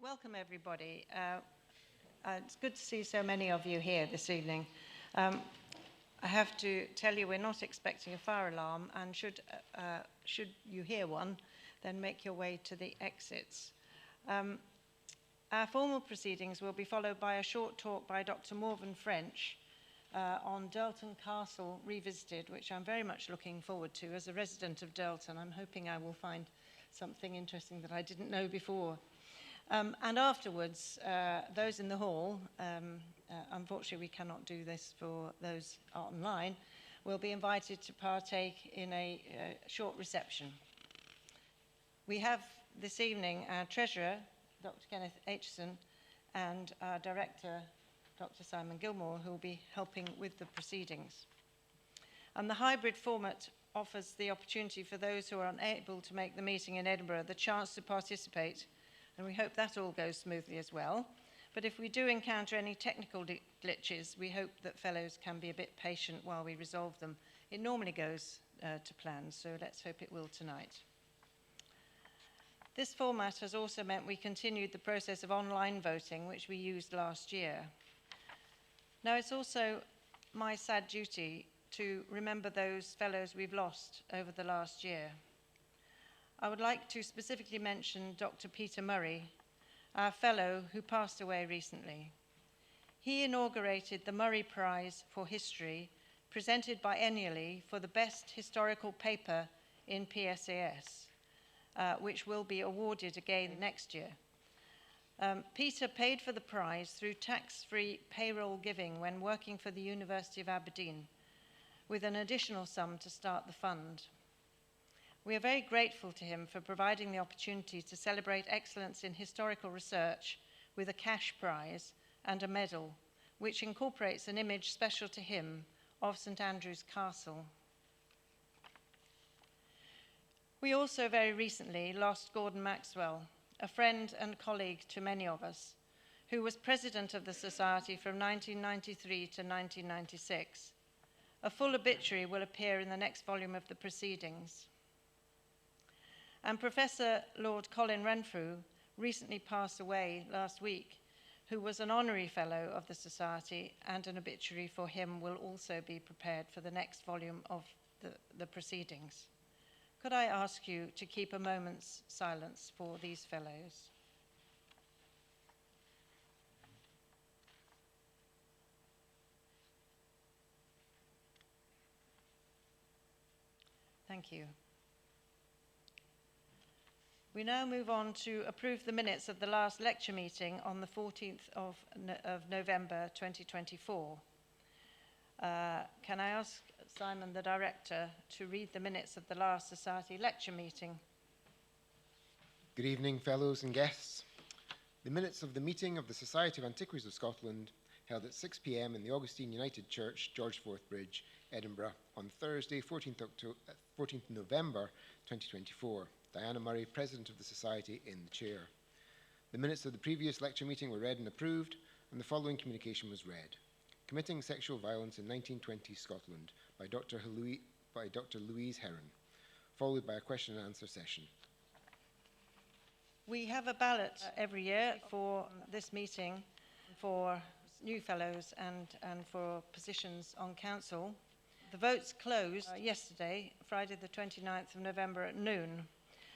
Welcome, everybody. It's good to see so many of you here this evening. I have to tell you we're not expecting a fire alarm, and should you hear one, then make your way to the exits. Our formal proceedings will be followed by a short talk by Dr Morvern French on Dirleton Castle Revisited, which I'm very much looking forward to. As a resident of Dirleton, I'm hoping I will find something interesting that I didn't know before. And afterwards, those in the hall, unfortunately we cannot do this for those online, will be invited to partake in a short reception. We have this evening our Treasurer, Dr Kenneth Aitchison, and our Director, Dr Simon Gilmore, who will be helping with the proceedings. And the hybrid format offers the opportunity for those who are unable to make the meeting in Edinburgh the chance to participate, and we hope that all goes smoothly as well. But if we do encounter any technical glitches, we hope that fellows can be a bit patient while we resolve them. It normally goes to plan, so let's hope it will tonight. This format has also meant we continued the process of online voting, which we used last year. Now, it's also my sad duty to remember those fellows we've lost over the last year. I would like to specifically mention Dr Peter Murray, our fellow who passed away recently. He inaugurated the Murray Prize for History, presented biennially for the best historical paper in PSAS, which will be awarded again next year. Peter paid for the prize through tax-free payroll giving when working for the University of Aberdeen, with an additional sum to start the fund. We are very grateful to him for providing the opportunity to celebrate excellence in historical research with a cash prize and a medal, which incorporates an image special to him of St Andrew's Castle. We also very recently lost Gordon Maxwell, a friend and colleague to many of us, who was president of the Society from 1993 to 1996. A full obituary will appear in the next volume of the proceedings. And Professor Lord Colin Renfrew recently passed away last week, who was an honorary fellow of the Society, and an obituary for him will also be prepared for the next volume of the proceedings. Could I ask you to keep a moment's silence for these fellows? Thank you. We now move on to approve the minutes of the last lecture meeting on the 14th of November 2024. Can I ask Simon, the Director, to read the minutes of the last Society lecture meeting? Good evening, fellows and guests. The minutes of the meeting of the Society of Antiquaries of Scotland, held at 6 p.m. in the Augustine United Church, George Forth Bridge, Edinburgh, on Thursday, 14th November 2024. Diana Murray, President of the Society, in the chair. The minutes of the previous lecture meeting were read and approved, and the following communication was read. Committing Sexual Violence in 1920 Scotland by Dr Louise Heron, followed by a question and answer session. We have a ballot every year for this meeting for new fellows and for positions on council. The votes closed yesterday, Friday the 29th of November at noon,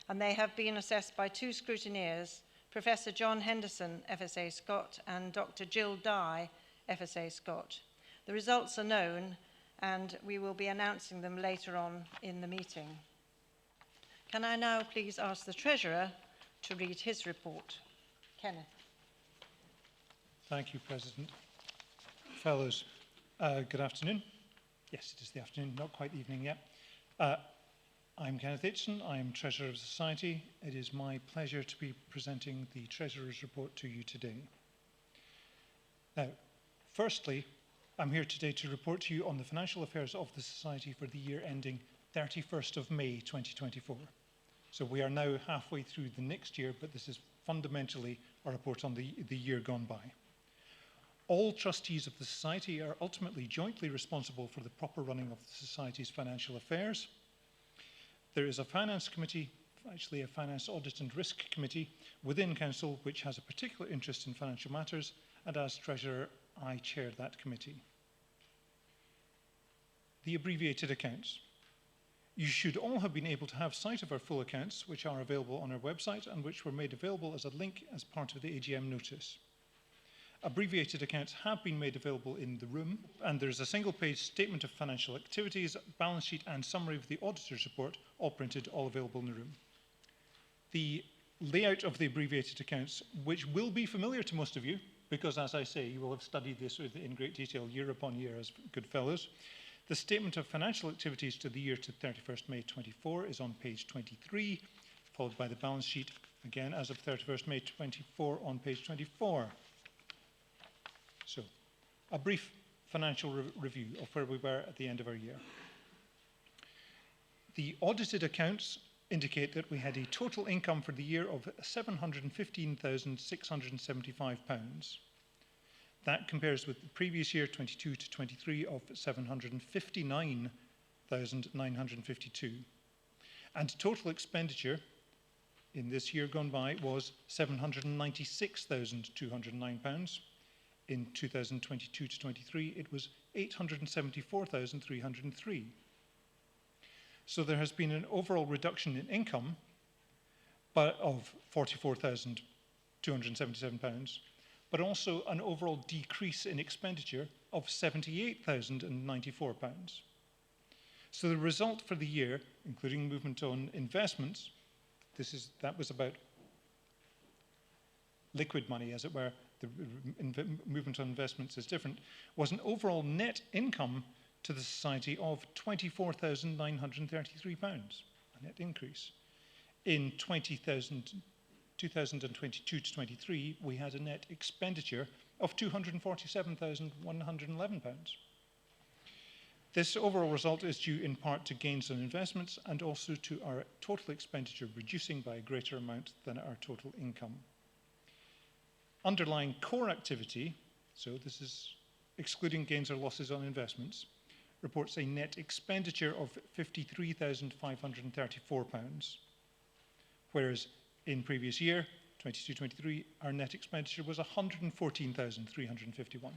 and they have been assessed by two scrutineers, Professor John Henderson FSAScot and Dr Jill Dye FSAScot. The results are known, and we will be announcing them later on in the meeting. Can I now please ask the Treasurer to read his report? Kenneth. Thank you, President. Fellows, good afternoon. Yes, it is the afternoon, not quite evening yet. I'm Kenneth Aitchison. I'm Treasurer of the Society. It is my pleasure to be presenting the Treasurer's report to you today. Now, firstly, I'm here today to report to you on the financial affairs of the Society for the year ending 31st of May 2024. So we are now halfway through the next year, but this is fundamentally a report on the year gone by. All trustees of the Society are ultimately jointly responsible for the proper running of the Society's financial affairs. There is a finance committee actually a Finance, Audit and Risk Committee within Council, which has a particular interest in financial matters, and as Treasurer, I chair that committee. The abbreviated accounts. You should all have been able to have sight of our full accounts, which are available on our website and which were made available as a link as part of the AGM notice. Abbreviated accounts have been made available in the room, and there's a single-page statement of financial activities, balance sheet and summary of the auditor's report, all printed, all available in the room. The layout of the abbreviated accounts, which will be familiar to most of you, because as I say, you will have studied this in great detail year upon year as good fellows. The statement of financial activities to the year to 31st May 24 is on page 23, followed by the balance sheet, again as of 31st May 24 on page 24. So, a brief financial review of where we were at the end of our year. The audited accounts indicate that we had a total income for the year of £715,675. That compares with the previous year, 22 to 23, of £759,952. And total expenditure in this year gone by was £796,209. In 2022 to 23, it was £874,303. So there has been an overall reduction in income of £44,277, but also an overall decrease in expenditure of £78,094. So the result for the year, including movement on investments, that was about liquid money, as it were, the movement on investments is different, was an overall net income to the Society of £24,933, a net increase. In 2022 to 23, we had a net expenditure of £247,111. This overall result is due in part to gains on investments and also to our total expenditure reducing by a greater amount than our total income. Underlying core activity, so this is excluding gains or losses on investments, reports a net expenditure of £53,534, whereas in previous year, 22-23, our net expenditure was £114,351.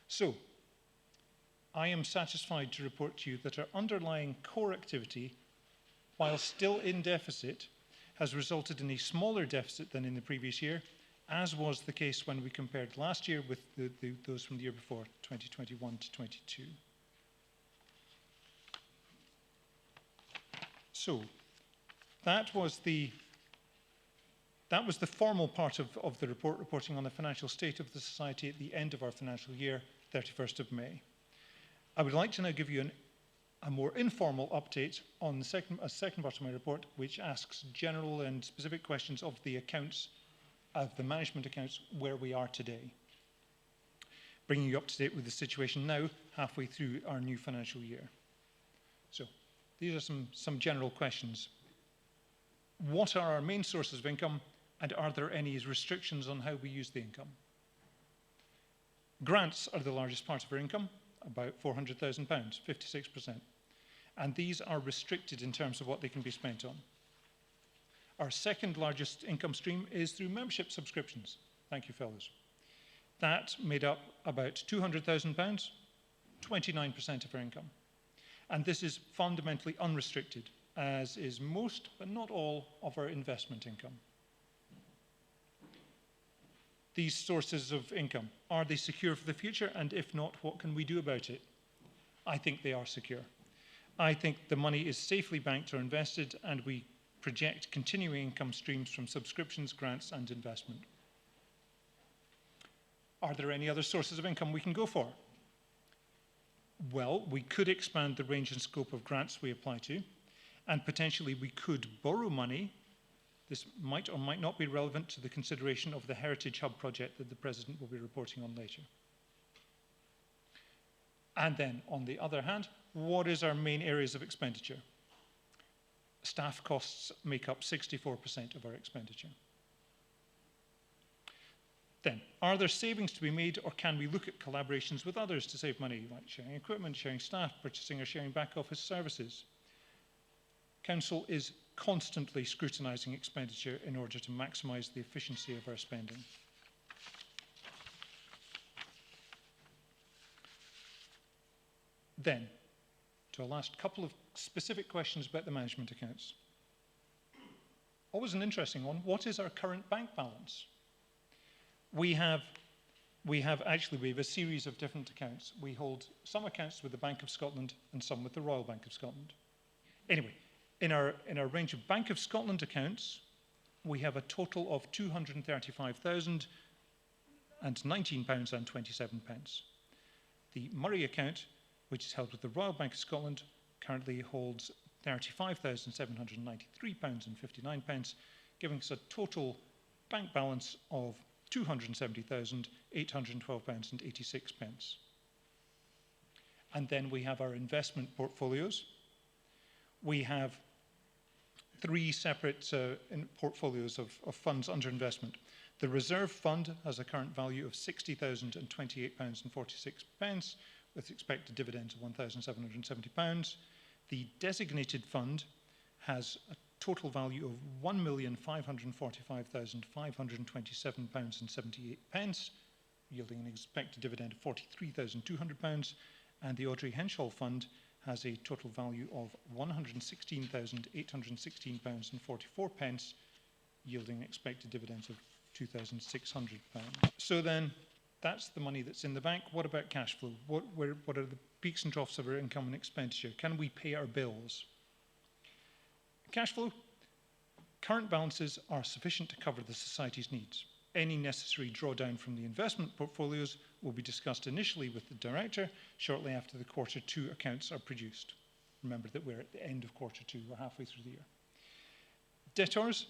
So, I am satisfied to report to you that our underlying core activity, while still in deficit, has resulted in a smaller deficit than in the previous year, as was the case when we compared last year with those from the year before, 2021 to 22. So, that was the formal part of the report, reporting on the financial state of the Society at the end of our financial year, 31st of May. I would like to now give you a more informal update on the second part of my report, which asks general and specific questions of the accounts, of the management accounts, where we are today. Bringing you up to date with the situation now, halfway through our new financial year. So, these are some general questions. What are our main sources of income, and are there any restrictions on how we use the income? Grants are the largest part of our income, about £400,000, 56%. And these are restricted in terms of what they can be spent on. Our second largest income stream is through membership subscriptions. Thank you, fellows. That made up about £200,000, 29% of our income. And this is fundamentally unrestricted, as is most, but not all, of our investment income. These sources of income, are they secure for the future? And if not, what can we do about it? I think they are secure. I think the money is safely banked or invested, and we project continuing income streams from subscriptions, grants, and investment. Are there any other sources of income we can go for? Well, we could expand the range and scope of grants we apply to, and potentially we could borrow money. This might or might not be relevant to the consideration of the Heritage Hub project that the President will be reporting on later. And then, on the other hand, what is our main areas of expenditure? Staff costs make up 64% of our expenditure. Then, are there savings to be made, or can we look at collaborations with others to save money, like sharing equipment, sharing staff, purchasing or sharing back office services? Council is constantly scrutinising expenditure in order to maximise the efficiency of our spending. Then, to our last couple of specific questions about the management accounts. Always an interesting one. What is our current bank balance? We have a series of different accounts. We hold some accounts with the Bank of Scotland and some with the Royal Bank of Scotland. Anyway, in our range of Bank of Scotland accounts, we have a total of £235,019.27. The Murray account, which is held with the Royal Bank of Scotland, currently holds £35,793.59, giving us a total bank balance of £270,812.86. And then we have our investment portfolios. We have three separate portfolios of funds under investment. The Reserve Fund has a current value of £60,028.46, with expected dividends of £1,770. The Designated Fund has a total value of £1,545,527.78, yielding an expected dividend of £43,200. And the Audrey Henshall Fund has a total value of £116,816.44, yielding an expected dividends of £2,600. So then, that's the money that's in the bank. What about cash flow? What are the peaks and troughs of our income and expenditure? Can we pay our bills? Cash flow. Current balances are sufficient to cover the Society's needs. Any necessary drawdown from the investment portfolios will be discussed initially with the Director shortly after the Q2 accounts are produced. Remember that we're at the end of Q2, we're halfway through the year. Debtors.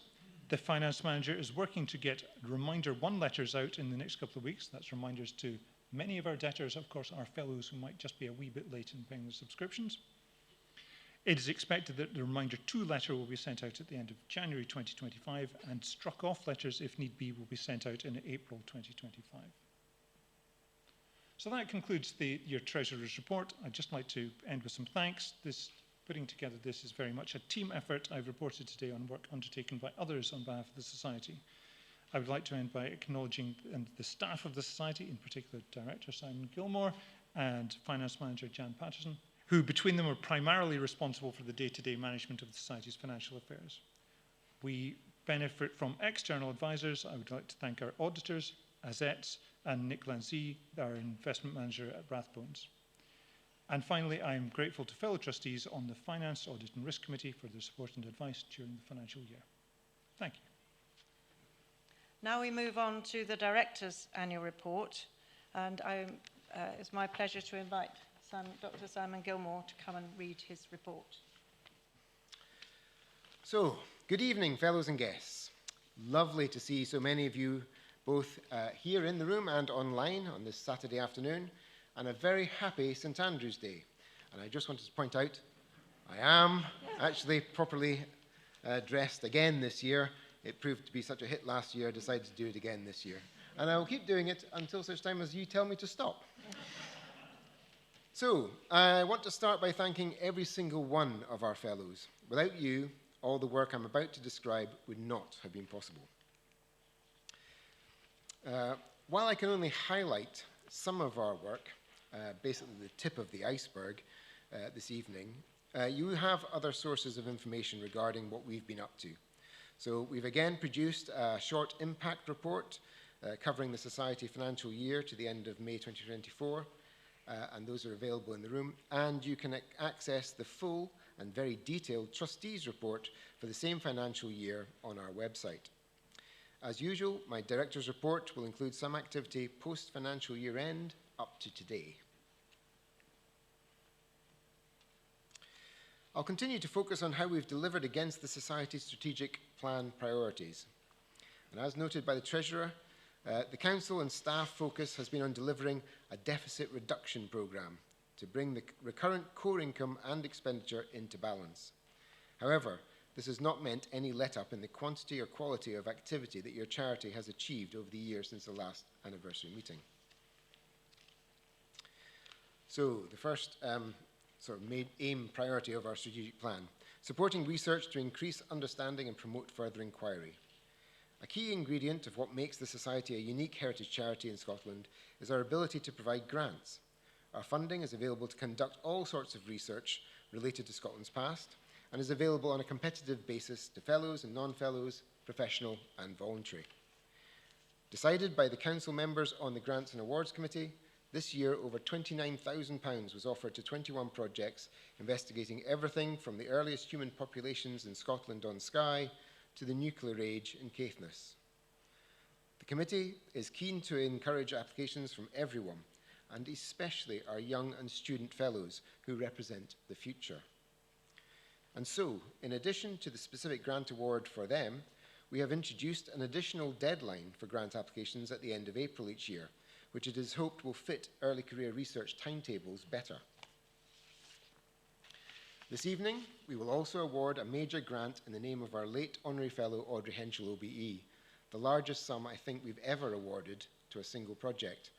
The Finance Manager is working to get Reminder 1 letters out in the next couple of weeks. That's reminders to many of our debtors, of course, our fellows who might just be a wee bit late in paying the subscriptions. It is expected that the Reminder 2 letter will be sent out at the end of January 2025, and struck off letters, if need be, will be sent out in April 2025. So that concludes your Treasurer's report. I'd just like to end with some thanks. Putting together this is very much a team effort. I've reported today on work undertaken by others on behalf of the Society. I would like to end by acknowledging the staff of the Society, in particular Director Simon Gilmore and Finance Manager Jan Patterson, who between them are primarily responsible for the day-to-day management of the Society's financial affairs. We benefit from external advisors. I would like to thank our auditors, Azets, and Nick Lanzee, our investment manager at Rathbones. And finally, I am grateful to fellow trustees on the Finance, Audit and Risk Committee for their support and advice during the financial year. Thank you. Now we move on to the Director's annual report, and it's my pleasure to invite Dr. Simon Gilmore to come and read his report. So, good evening, fellows and guests. Lovely to see so many of you both here in the room and online on this Saturday afternoon, and a very happy St Andrew's Day. And I just wanted to point out, I am actually properly dressed again this year. It proved to be such a hit last year, I decided to do it again this year. And I will keep doing it until such time as you tell me to stop. So, I want to start by thanking every single one of our fellows. Without you, all the work I'm about to describe would not have been possible. While I can only highlight some of our work, basically the tip of the iceberg this evening, you have other sources of information regarding what we've been up to. So we've again produced a short impact report covering the Society financial year to the end of May 2024, and those are available in the room, and you can access the full and very detailed Trustees report for the same financial year on our website. As usual, my Director's report will include some activity post-financial year end up to today. I'll continue to focus on how we've delivered against the Society's strategic plan priorities. And as noted by the Treasurer, the Council and staff focus has been on delivering a deficit reduction programme to bring the recurrent core income and expenditure into balance. However, this has not meant any let-up in the quantity or quality of activity that your charity has achieved over the year since the last anniversary meeting. So, the first sort of aim priority of our strategic plan, supporting research to increase understanding and promote further inquiry. A key ingredient of what makes the Society a unique heritage charity in Scotland is our ability to provide grants. Our funding is available to conduct all sorts of research related to Scotland's past and is available on a competitive basis to fellows and non-fellows, professional and voluntary. Decided by the council members on the Grants and Awards Committee, this year over £29,000 was offered to 21 projects investigating everything from the earliest human populations in Scotland on Skye to the nuclear age in Caithness. The committee is keen to encourage applications from everyone, and especially our young and student fellows who represent the future. And so, in addition to the specific grant award for them, we have introduced an additional deadline for grant applications at the end of April each year, which it is hoped will fit early career research timetables better. This evening, we will also award a major grant in the name of our late Honorary Fellow Audrey Henshall OBE, the largest sum I think we've ever awarded to a single project,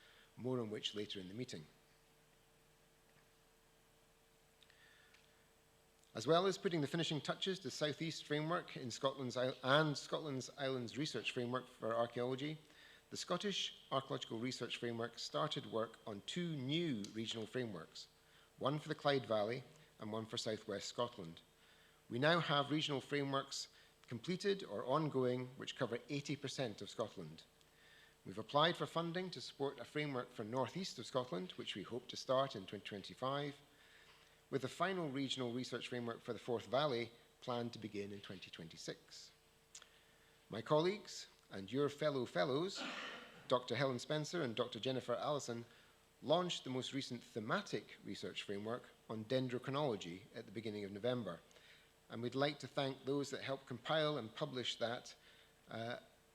more on which later in the meeting. As well as putting the finishing touches to South East Framework in Scotland's Islands Research Framework for Archaeology, the Scottish Archaeological Research Framework started work on 2 new regional frameworks, one for the Clyde Valley and one for South West Scotland. We now have regional frameworks completed or ongoing which cover 80% of Scotland. We've applied for funding to support a framework for North East of Scotland, which we hope to start in 2025, with the final regional research framework for the Forth Valley planned to begin in 2026. My colleagues and your fellow fellows, Dr. Helen Spencer and Dr. Jennifer Allison, launched the most recent thematic research framework on dendrochronology at the beginning of November. And we'd like to thank those that helped compile and publish that,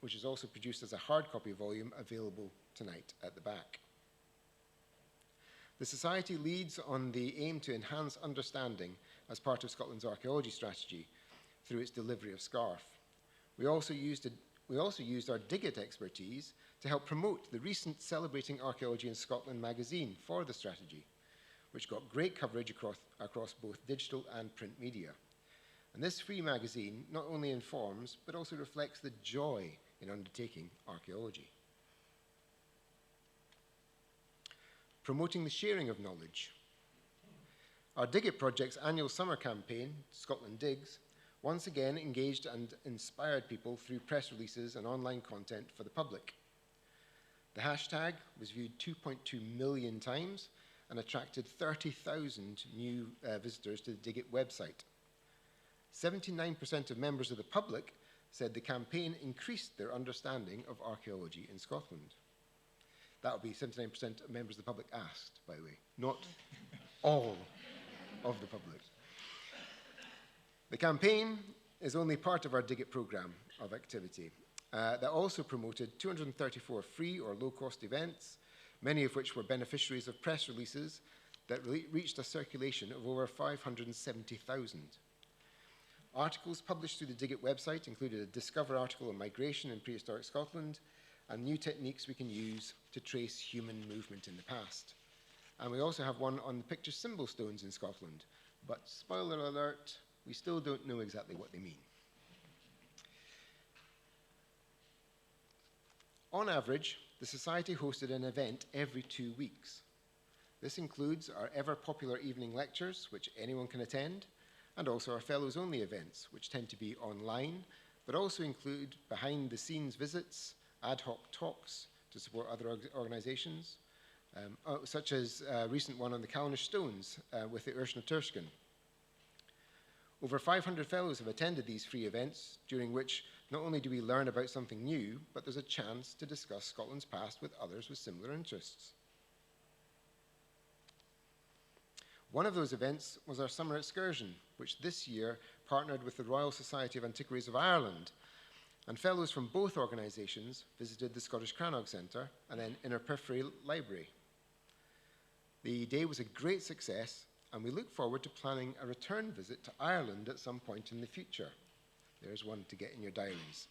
which is also produced as a hard copy volume available tonight at the back. The Society leads on the aim to enhance understanding as part of Scotland's archaeology strategy through its delivery of SCARF. We also used our Digit expertise to help promote the recent Celebrating Archaeology in Scotland magazine for the strategy, which got great coverage across both digital and print media. And this free magazine not only informs, but also reflects the joy in undertaking archaeology. Promoting the sharing of knowledge. Our Digit Project's annual summer campaign, Scotland Digs, once again engaged and inspired people through press releases and online content for the public. The hashtag was viewed 2.2 million times and attracted 30,000 new visitors to the Digit website. 79% of members of the public said the campaign increased their understanding of archaeology in Scotland. That would be 79% of members of the public asked, by the way, not all of the public. The campaign is only part of our Digit programme of activity that also promoted 234 free or low-cost events, many of which were beneficiaries of press releases that reached a circulation of over 570,000. Articles published through the Digit website included a Discover article on migration in prehistoric Scotland and new techniques we can use to trace human movement in the past. And we also have one on the picture symbol stones in Scotland, but spoiler alert, we still don't know exactly what they mean. On average, the Society hosted an event every 2 weeks. This includes our ever-popular evening lectures, which anyone can attend, and also our fellows-only events, which tend to be online, but also include behind-the-scenes visits, ad hoc talks to support other organisations, such as a recent one on the Chalmers stones with the Ursna Tursken. Over 500 fellows have attended these free events, during which not only do we learn about something new, but there's a chance to discuss Scotland's past with others with similar interests. One of those events was our summer excursion, which this year partnered with the Royal Society of Antiquaries of Ireland, and fellows from both organisations visited the Scottish Crannog Centre and then Inner Periphery Library. The day was a great success, and we look forward to planning a return visit to Ireland at some point in the future. There's one to get in your diaries.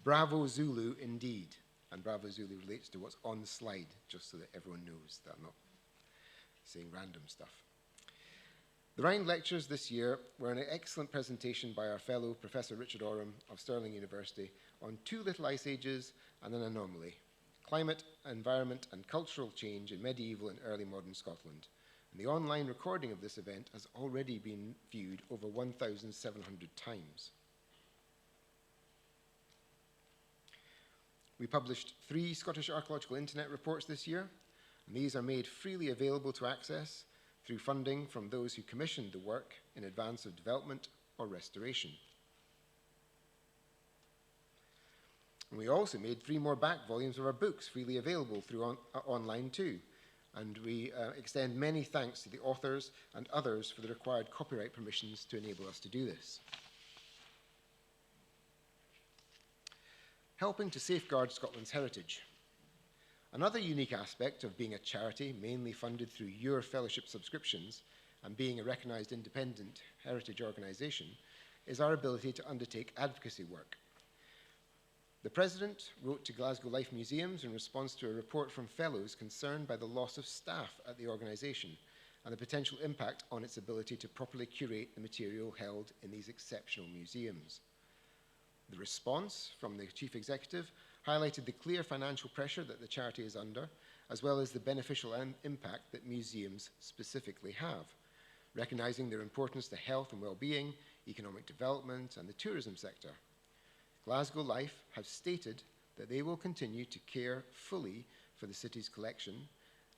Bravo Zulu indeed, and Bravo Zulu relates to what's on the slide, just so that everyone knows that I'm not saying random stuff. The round lectures this year were an excellent presentation by our fellow Professor Richard Oram of Stirling University on two little ice ages and an anomaly: climate, environment and cultural change in medieval and early modern Scotland. And the online recording of this event has already been viewed over 1,700 times. We published 3 Scottish Archaeological Internet reports this year, and these are made freely available to access through funding from those who commissioned the work in advance of development or restoration. And we also made 3 more back volumes of our books freely available through online too. And we extend many thanks to the authors and others for the required copyright permissions to enable us to do this. Helping to safeguard Scotland's heritage. Another unique aspect of being a charity mainly funded through your fellowship subscriptions and being a recognised independent heritage organisation is our ability to undertake advocacy work. The President wrote to Glasgow Life Museums in response to a report from fellows concerned by the loss of staff at the organisation and the potential impact on its ability to properly curate the material held in these exceptional museums. The response from the Chief Executive highlighted the clear financial pressure that the charity is under, as well as the beneficial impact that museums specifically have, recognising their importance to health and well-being, economic development and the tourism sector. Glasgow Life have stated that they will continue to care fully for the city's collection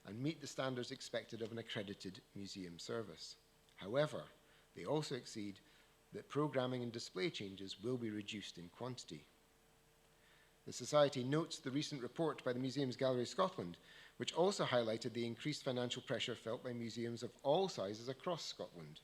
and meet the standards expected of an accredited museum service. However, they also exceed that programming and display changes will be reduced in quantity. The Society notes the recent report by the Museums Gallery Scotland, which also highlighted the increased financial pressure felt by museums of all sizes across Scotland.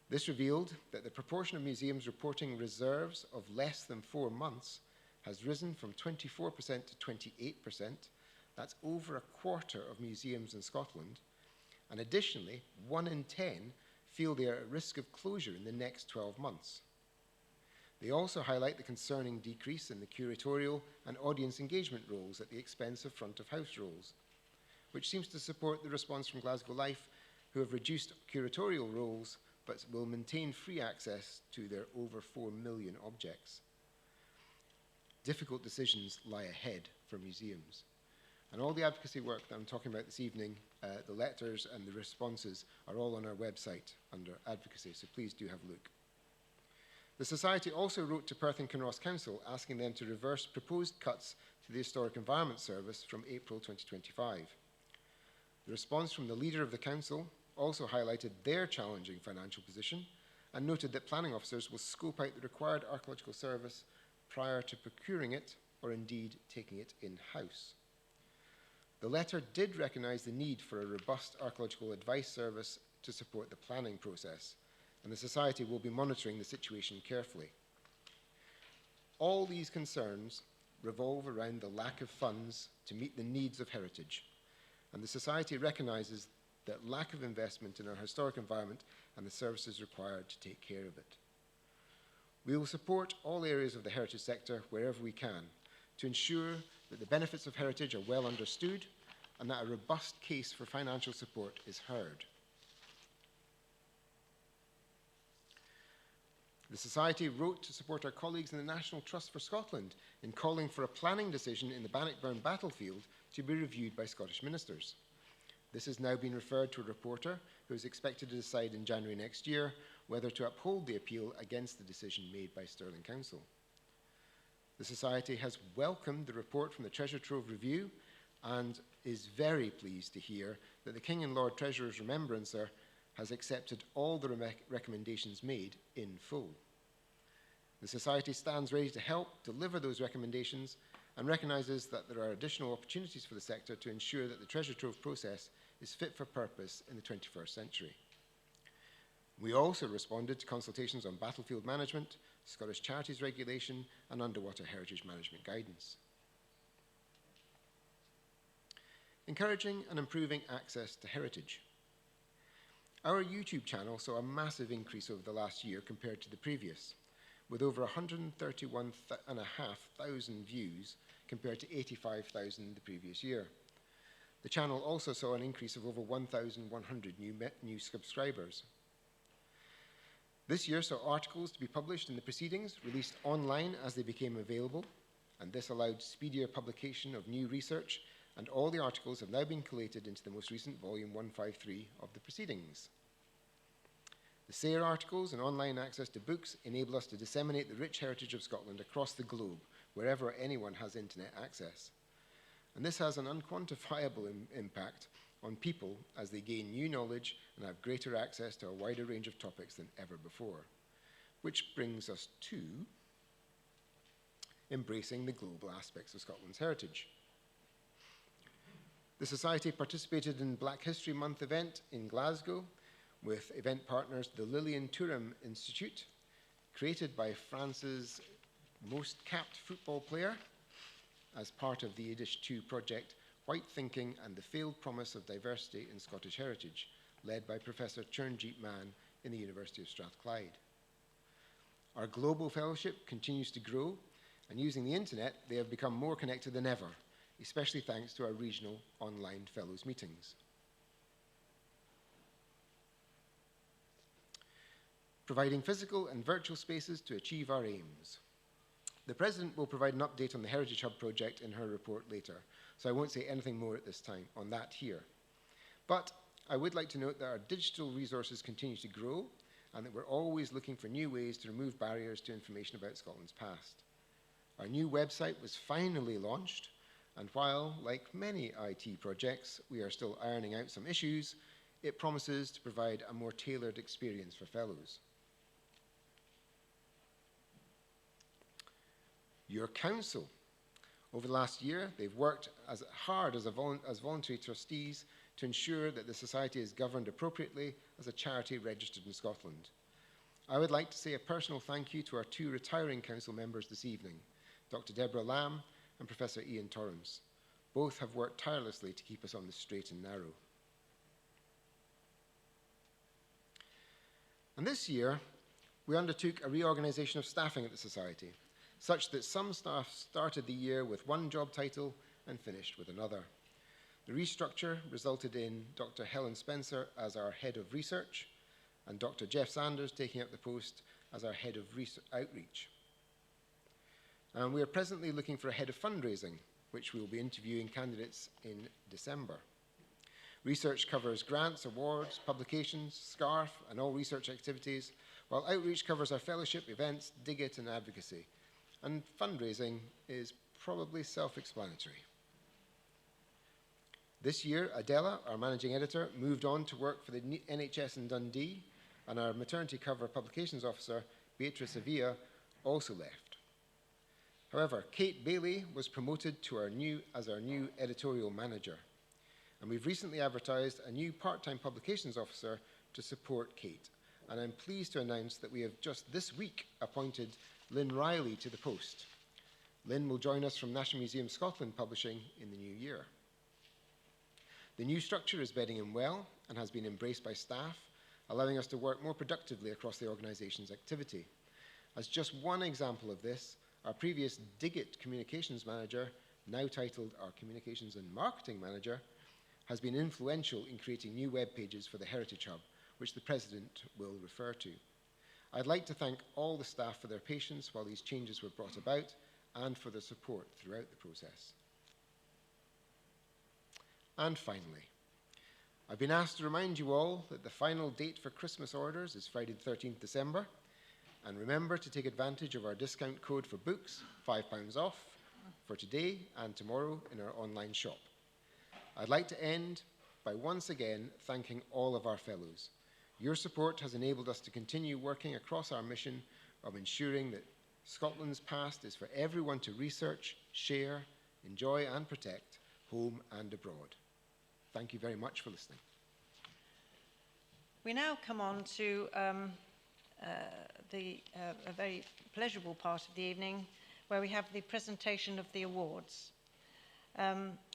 This revealed that the proportion of museums reporting reserves of less than 4 months has risen from 24% to 28%. That's over a quarter of museums in Scotland. And additionally, 1 in 10 feel they are at risk of closure in the next 12 months. They also highlight the concerning decrease in the curatorial and audience engagement roles at the expense of front-of-house roles, which seems to support the response from Glasgow Life, who have reduced curatorial roles but will maintain free access to their over 4 million objects. Difficult decisions lie ahead for museums. And all the advocacy work that I'm talking about this evening, the letters and the responses, are all on our website under advocacy, so please do have a look. The Society also wrote to Perth and Kinross Council asking them to reverse proposed cuts to the Historic Environment Service from April 2025. The response from the leader of the council also highlighted their challenging financial position and noted that planning officers will scope out the required archaeological service prior to procuring it or indeed taking it in-house. The letter did recognise the need for a robust archaeological advice service to support the planning process, and the Society will be monitoring the situation carefully. All these concerns revolve around the lack of funds to meet the needs of heritage, and the Society recognises that lack of investment in our historic environment and the services required to take care of it. We will support all areas of the heritage sector wherever we can to ensure that the benefits of heritage are well understood and that a robust case for financial support is heard. The Society wrote to support our colleagues in the National Trust for Scotland in calling for a planning decision in the Bannockburn battlefield to be reviewed by Scottish ministers. This has now been referred to a reporter who is expected to decide in January next year whether to uphold the appeal against the decision made by Stirling Council. The Society has welcomed the report from the Treasure Trove Review and is very pleased to hear that the King and Lord Treasurer's Remembrancer has accepted all the recommendations made in full. The Society stands ready to help deliver those recommendations and recognises that there are additional opportunities for the sector to ensure that the treasure trove process is fit for purpose in the 21st century. We also responded to consultations on battlefield management, Scottish Charities Regulation and underwater heritage management guidance. Encouraging and improving access to heritage. Our YouTube channel saw a massive increase over the last year compared to the previous, with over 131,500 views compared to 85,000 the previous year. The channel also saw an increase of over 1,100 new subscribers. This year saw articles to be published in the proceedings released online as they became available, and this allowed speedier publication of new research, and all the articles have now been collated into the most recent volume 153 of the proceedings. The SARE articles and online access to books enable us to disseminate the rich heritage of Scotland across the globe, wherever anyone has internet access. And this has an unquantifiable impact on people as they gain new knowledge and have greater access to a wider range of topics than ever before. Which brings us to embracing the global aspects of Scotland's heritage. The Society participated in Black History Month event in Glasgow with event partners the Lillian Thuram Institute, created by France's most capped football player as part of the Yiddish 2 project, White Thinking and the Failed Promise of Diversity in Scottish Heritage, led by Professor Chernjeet Mann in the University of Strathclyde. Our global fellowship continues to grow, and using the internet, they have become more connected than ever, especially thanks to our regional online fellows meetings. Providing physical and virtual spaces to achieve our aims. The President will provide an update on the Heritage Hub project in her report later, so I won't say anything more at this time on that here. But I would like to note that our digital resources continue to grow and that we're always looking for new ways to remove barriers to information about Scotland's past. Our new website was finally launched, and while, like many IT projects, we are still ironing out some issues, it promises to provide a more tailored experience for fellows. Your council. Over the last year, they've worked as hard as voluntary trustees to ensure that the Society is governed appropriately as a charity registered in Scotland. I would like to say a personal thank you to our 2 retiring council members this evening, Dr. Deborah Lamb and Professor Ian Torrance. Both have worked tirelessly to keep us on the straight and narrow. And this year, we undertook a reorganisation of staffing at the Society, such that some staff started the year with one job title and finished with another. The restructure resulted in Dr. Helen Spencer as our Head of Research and Dr. Jeff Sanders taking up the post as our Head of Outreach. And we are presently looking for a Head of Fundraising, which we will be interviewing candidates in December. Research covers grants, awards, publications, SCARF, and all research activities, while Outreach covers our fellowship, events, Digit, and advocacy. And fundraising is probably self-explanatory. This year, Adela, our managing editor, moved on to work for the NHS in Dundee, and our maternity cover publications officer, Beatrice Avia, also left. However, Kate Bailey was promoted to as our new editorial manager, and we've recently advertised a new part-time publications officer to support Kate. And I'm pleased to announce that we have just this week appointed Lynn Riley to the post. Lynn will join us from National Museum Scotland Publishing in the new year. The new structure is bedding in well and has been embraced by staff, allowing us to work more productively across the organisation's activity. As just one example of this, our previous Digit Communications Manager, now titled our Communications and Marketing Manager, has been influential in creating new web pages for the Heritage Hub, which the President will refer to. I'd like to thank all the staff for their patience while these changes were brought about and for their support throughout the process. And finally, I've been asked to remind you all that the final date for Christmas orders is Friday the 13th December, and remember to take advantage of our discount code for books, £5 off, for today and tomorrow in our online shop. I'd like to end by once again thanking all of our fellows. Your support has enabled us to continue working across our mission of ensuring that Scotland's past is for everyone to research, share, enjoy and protect, home and abroad. Thank you very much for listening. We now come on to a very pleasurable part of the evening where we have the presentation of the awards.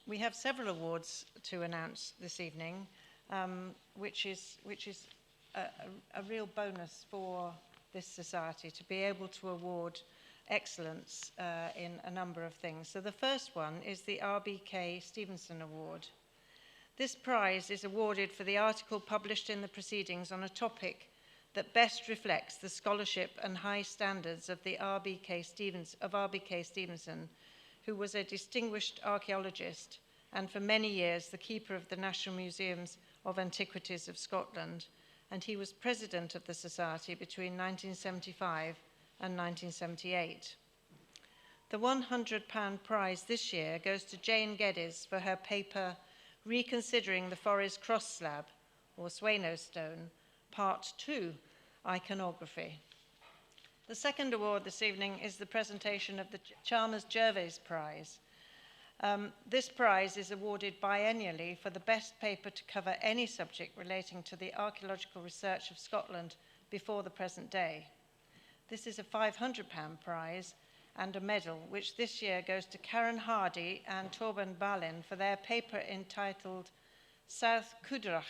We have several awards to announce this evening, which is a real bonus for this society to be able to award excellence in a number of things. So the first one is the RBK Stevenson Award. This prize is awarded for the article published in the proceedings on a topic that best reflects the scholarship and high standards of the RBK Stevenson, who was a distinguished archaeologist and for many years the keeper of the National Museums of Antiquities of Scotland, and he was president of the Society between 1975 and 1978. The £100 prize this year goes to Jane Geddes for her paper Reconsidering the Forest Cross Slab, or Swano Stone, Part 2, Iconography. The second award this evening is the presentation of the Chalmers Jervise Prize. This prize is awarded biennially for the best paper to cover any subject relating to the archaeological research of Scotland before the present day. This is a £500 prize and a medal, which this year goes to Karen Hardy and Torben Ballin for their paper entitled South Cudrach,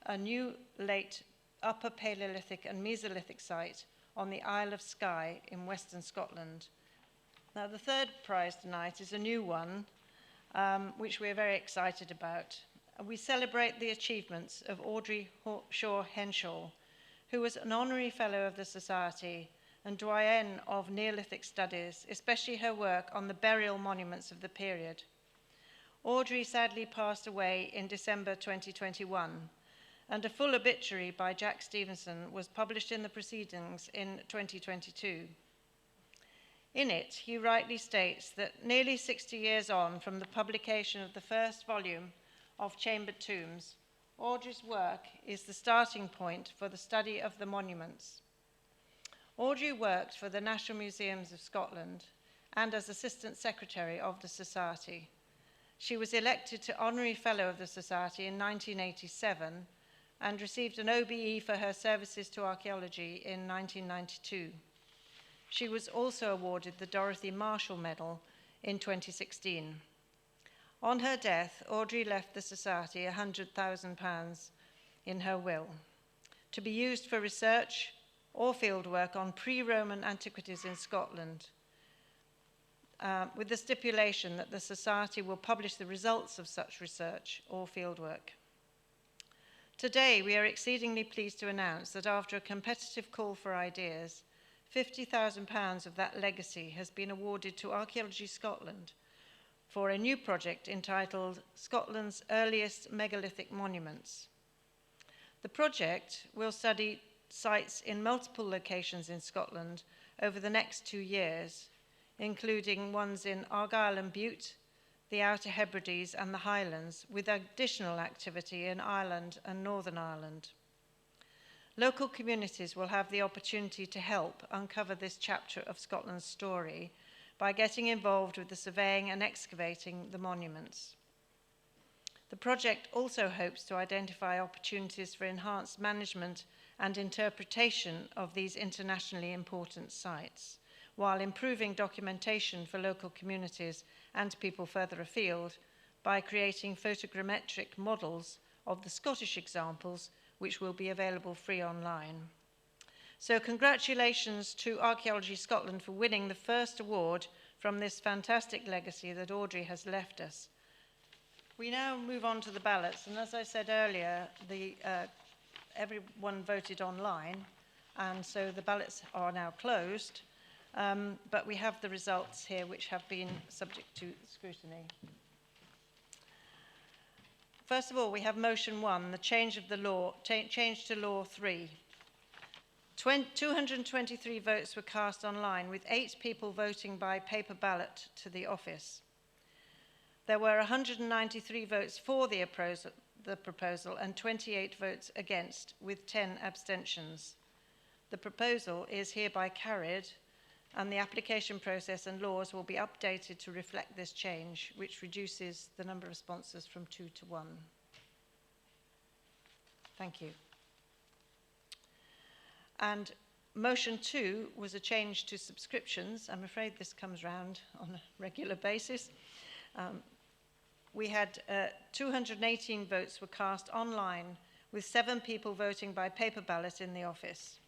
a new late Upper Paleolithic and Mesolithic site on the Isle of Skye in Western Scotland. Now, the third prize tonight is a new one, which we're very excited about. We celebrate the achievements of Audrey Henshall, who was an honorary fellow of the Society and doyen of Neolithic studies, especially her work on the burial monuments of the period. Audrey sadly passed away in December 2021, and a full obituary by Jack Stevenson was published in the Proceedings in 2022. In it, he rightly states that nearly 60 years on from the publication of the first volume of Chambered Tombs, Audrey's work is the starting point for the study of the monuments. Audrey worked for the National Museums of Scotland and as Assistant Secretary of the Society. She was elected to Honorary Fellow of the Society in 1987 and received an OBE for her services to archaeology in 1992. She was also awarded the Dorothy Marshall Medal in 2016. On her death, Audrey left the Society £100,000 in her will to be used for research or fieldwork on pre-Roman antiquities in Scotland, with the stipulation that the Society will publish the results of such research or fieldwork. Today, we are exceedingly pleased to announce that after a competitive call for ideas, £50,000 of that legacy has been awarded to Archaeology Scotland for a new project entitled Scotland's Earliest Megalithic Monuments. The project will study sites in multiple locations in Scotland over the next 2 years, including ones in Argyll and Bute, the Outer Hebrides and the Highlands, with additional activity in Ireland and Northern Ireland. Local communities will have the opportunity to help uncover this chapter of Scotland's story by getting involved with the surveying and excavating the monuments. The project also hopes to identify opportunities for enhanced management and interpretation of these internationally important sites, while improving documentation for local communities and people further afield by creating photogrammetric models of the Scottish examples, which will be available free online. So congratulations to Archaeology Scotland for winning the first award from this fantastic legacy that Audrey has left us. We now move on to the ballots, and as I said earlier, everyone voted online, and so the ballots are now closed, but we have the results here which have been subject to scrutiny. First of all, we have motion 1, the change of the law, change to law 3. 223 votes were cast online, with 8 people voting by paper ballot to the office. There were 193 votes for the proposal and 28 votes against, with 10 abstentions. The proposal is hereby carried, and the application process and laws will be updated to reflect this change, which reduces the number of sponsors from 2 to 1. Thank you. And motion 2 was a change to subscriptions. I'm afraid this comes round on a regular basis. We had 218 votes were cast online, with 7 people voting by paper ballot in the office.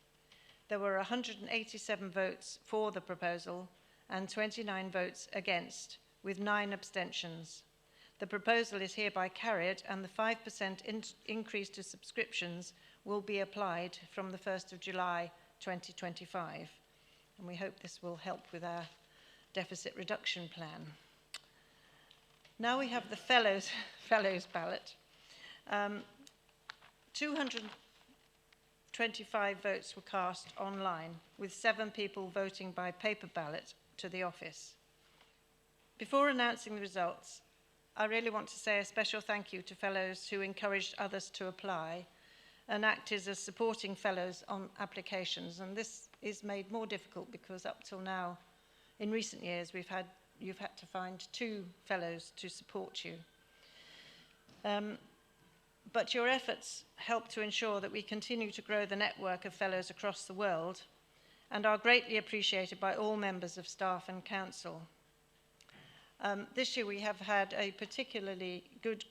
There were 187 votes for the proposal and 29 votes against, with 9 abstentions. The proposal is hereby carried, and the 5% increase to subscriptions will be applied from the 1st of July 2025. And we hope this will help with our deficit reduction plan. Now we have the fellows ballot. 225 votes were cast online, with 7 people voting by paper ballot to the office. Before announcing the results, I really want to say a special thank you to fellows who encouraged others to apply and acted as supporting fellows on applications. And this is made more difficult because up till now, in recent years, you've had to find 2 fellows to support you. But your efforts help to ensure that we continue to grow the network of fellows across the world and are greatly appreciated by all members of staff and council. This year we have had a particularly good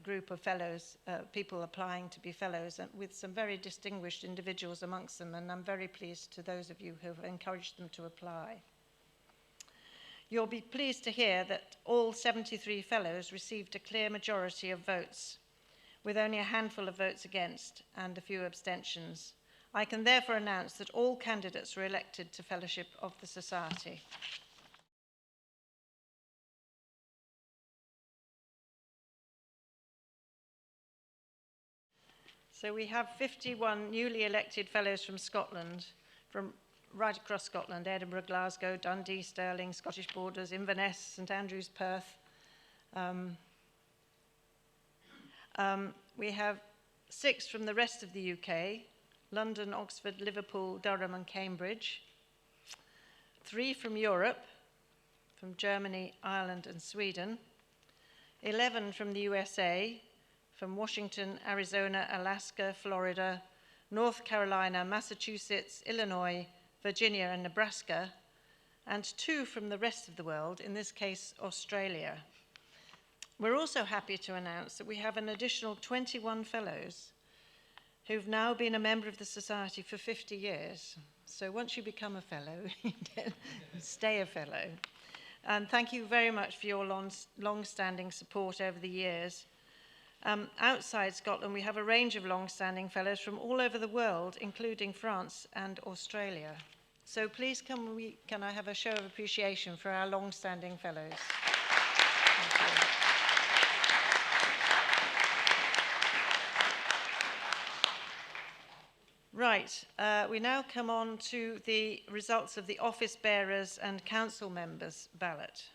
group of fellows, people applying to be fellows, and with some very distinguished individuals amongst them, and I'm very pleased to those of you who have encouraged them to apply. You'll be pleased to hear that all 73 fellows received a clear majority of votes, with only a handful of votes against and a few abstentions. I can therefore announce that all candidates were elected to Fellowship of the Society. So we have 51 newly elected fellows from Scotland, from right across Scotland: Edinburgh, Glasgow, Dundee, Stirling, Scottish Borders, Inverness, St Andrews, Perth. We have 6 from the rest of the UK: London, Oxford, Liverpool, Durham and Cambridge. 3 from Europe, from Germany, Ireland and Sweden. 11 from the USA, from Washington, Arizona, Alaska, Florida, North Carolina, Massachusetts, Illinois, Virginia and Nebraska, and 2 from the rest of the world, in this case Australia. We're also happy to announce that we have an additional 21 fellows who've now been a member of the Society for 50 years. So once you become a fellow, stay a fellow. And thank you very much for your long-standing support over the years. Outside Scotland, we have a range of long-standing fellows from all over the world, including France and Australia. So please can I have a show of appreciation for our long-standing fellows? Thank you. Right, we now come on to the results of the office bearers and council members ballot.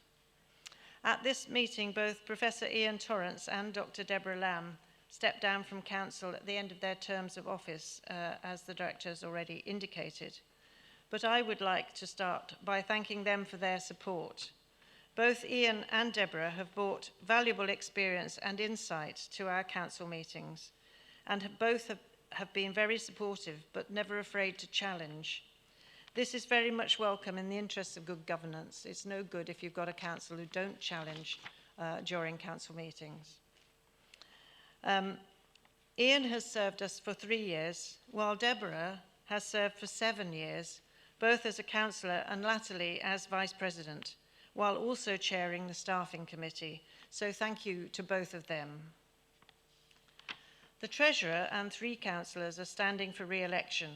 At this meeting, both Professor Ian Torrance and Dr Deborah Lamb stepped down from council at the end of their terms of office, as the director has already indicated. But I would like to start by thanking them for their support. Both Ian and Deborah have brought valuable experience and insight to our council meetings, and both have been very supportive, but never afraid to challenge. This is very much welcome in the interests of good governance. It's no good if you've got a council who don't challenge during council meetings. Ian has served us for 3 years, while Deborah has served for 7 years, both as a councillor and latterly as vice president, while also chairing the staffing committee. So thank you to both of them. The treasurer and 3 councillors are standing for re-election.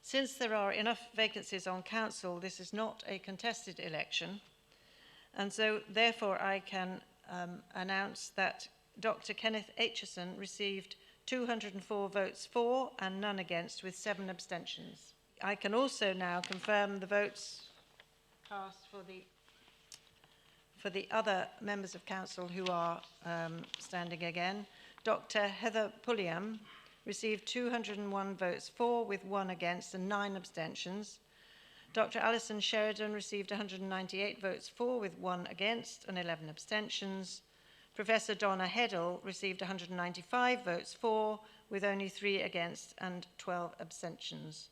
Since there are enough vacancies on council, this is not a contested election, and so therefore I can announce that Dr Kenneth Aitchison received 204 votes for and none against, with 7 abstentions. I can also now confirm the votes cast for the other members of council who are standing again. Dr Heather Pulliam received 201 votes for, with 1 against and 9 abstentions. Dr Alison Sheridan received 198 votes for, with 1 against and 11 abstentions. Professor Donna Heddle received 195 votes for, with only 3 against and 12 abstentions.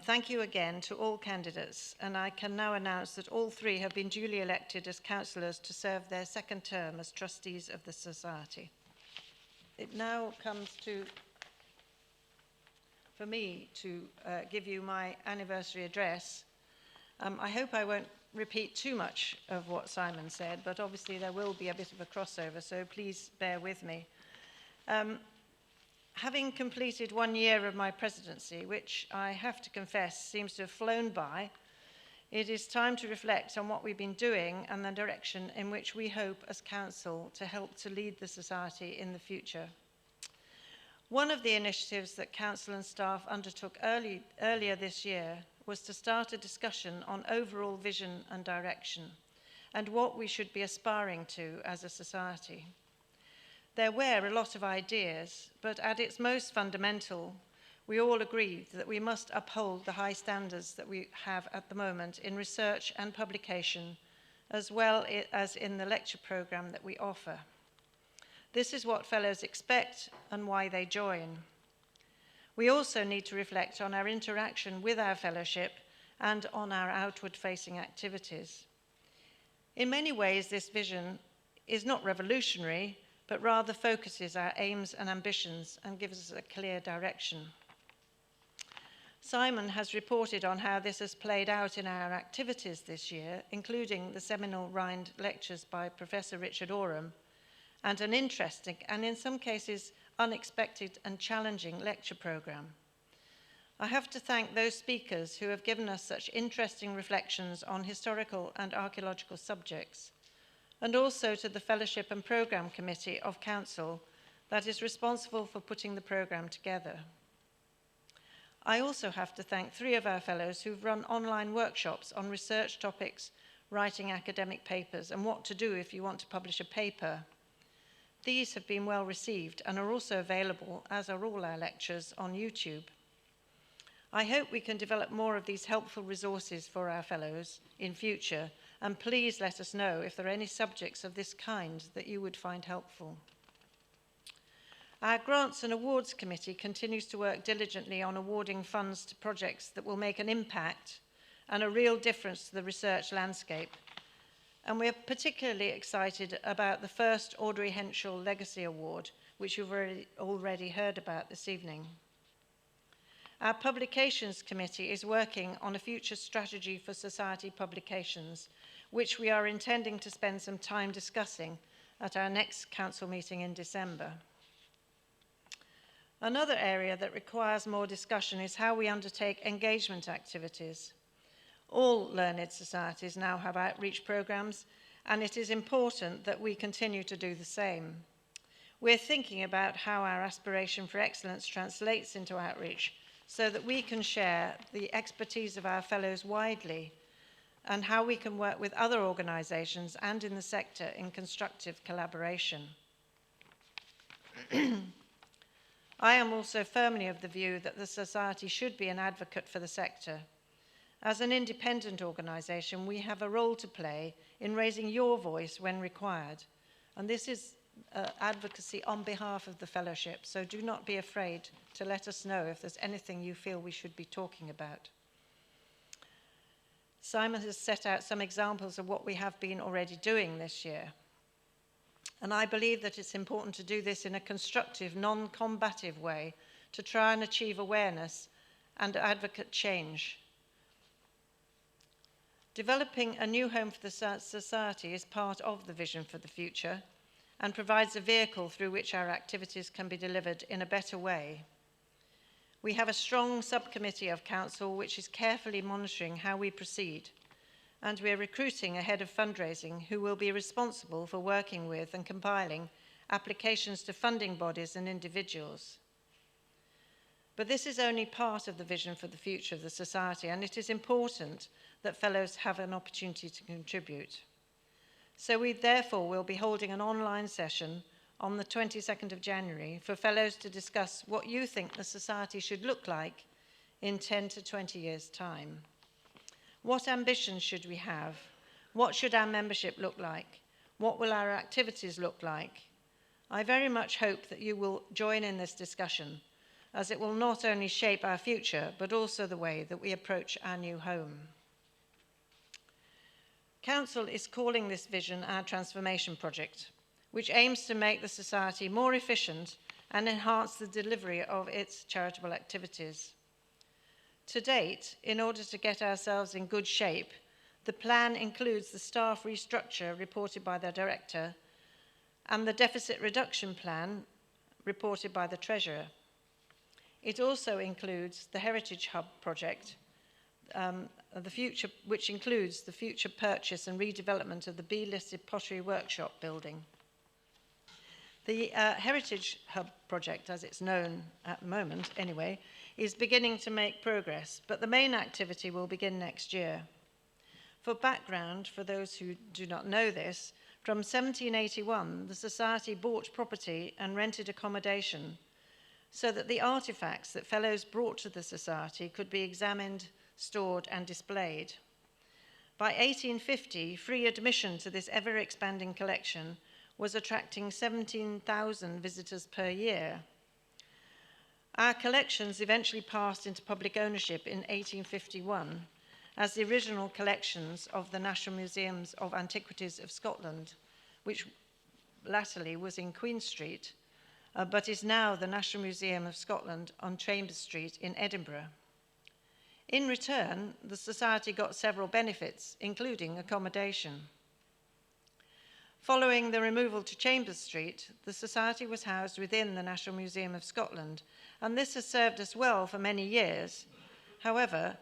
Thank you again to all candidates, and I can now announce that all 3 have been duly elected as councillors to serve their 2nd term as trustees of the Society. It now comes for me to give you my anniversary address. I hope I won't repeat too much of what Simon said, but obviously there will be a bit of a crossover, so please bear with me. Having completed 1 year of my presidency, which I have to confess seems to have flown by, it is time to reflect on what we've been doing and the direction in which we hope as Council to help to lead the Society in the future. One of the initiatives that Council and staff undertook earlier this year was to start a discussion on overall vision and direction and what we should be aspiring to as a society. There were a lot of ideas, but at its most fundamental, we all agreed that we must uphold the high standards that we have at the moment in research and publication, as well as in the lecture programme that we offer. This is what fellows expect and why they join. We also need to reflect on our interaction with our fellowship and on our outward-facing activities. In many ways, this vision is not revolutionary, but rather focuses our aims and ambitions and gives us a clear direction. Simon has reported on how this has played out in our activities this year, including the seminal Rind lectures by Professor Richard Oram, and an interesting and in some cases unexpected and challenging lecture programme. I have to thank those speakers who have given us such interesting reflections on historical and archaeological subjects, and also to the Fellowship and Programme Committee of Council that is responsible for putting the programme together. I also have to thank 3 of our fellows who've run online workshops on research topics, writing academic papers, and what to do if you want to publish a paper. These have been well received and are also available, as are all our lectures, on YouTube. I hope we can develop more of these helpful resources for our fellows in future, and please let us know if there are any subjects of this kind that you would find helpful. Our Grants and Awards Committee continues to work diligently on awarding funds to projects that will make an impact and a real difference to the research landscape. And we're particularly excited about the first Audrey Henshall Legacy Award, which you've already heard about this evening. Our Publications Committee is working on a future strategy for society publications, which we are intending to spend some time discussing at our next council meeting in December. Another area that requires more discussion is how we undertake engagement activities. All learned societies now have outreach programs, and it is important that we continue to do the same. We're thinking about how our aspiration for excellence translates into outreach so that we can share the expertise of our fellows widely and how we can work with other organisations and in the sector in constructive collaboration. I am also firmly of the view that the Society should be an advocate for the sector. As an independent organisation, we have a role to play in raising your voice when required, and this is advocacy on behalf of the fellowship, so do not be afraid to let us know if there's anything you feel we should be talking about. Simon has set out some examples of what we have been already doing this year, and I believe that it's important to do this in a constructive, non-combative way to try and achieve awareness and advocate change. Developing a new home for the society is part of the vision for the future and provides a vehicle through which our activities can be delivered in a better way. We have a strong subcommittee of council which is carefully monitoring how we proceed, and we are recruiting a head of fundraising who will be responsible for working with and compiling applications to funding bodies and individuals. But this is only part of the vision for the future of the society, and it is important that fellows have an opportunity to contribute. So we therefore will be holding an online session on the 22nd of January for fellows to discuss what you think the society should look like in 10 to 20 years' time. What ambitions should we have? What should our membership look like? What will our activities look like? I very much hope that you will join in this discussion, as it will not only shape our future, but also the way that we approach our new home. Council is calling this vision our transformation project, which aims to make the society more efficient and enhance the delivery of its charitable activities. To date, in order to get ourselves in good shape, the plan includes the staff restructure reported by the director and the deficit reduction plan reported by the treasurer. It also includes the Heritage Hub project, which includes the future purchase and redevelopment of the B-listed Pottery Workshop building. The Heritage Hub project, as it's known at the moment anyway, is beginning to make progress, but the main activity will begin next year. For background, for those who do not know this, from 1781, the Society bought property and rented accommodation so that the artefacts that Fellows brought to the Society could be examined, stored and displayed. By 1850, free admission to this ever-expanding collection was attracting 17,000 visitors per year. Our collections eventually passed into public ownership in 1851 as the original collections of the National Museums of Antiquities of Scotland, which latterly was in Queen Street, but is now the National Museum of Scotland on Chambers Street in Edinburgh. In return, the Society got several benefits, including accommodation. Following the removal to Chambers Street, the Society was housed within the National Museum of Scotland, and this has served us well for many years. However,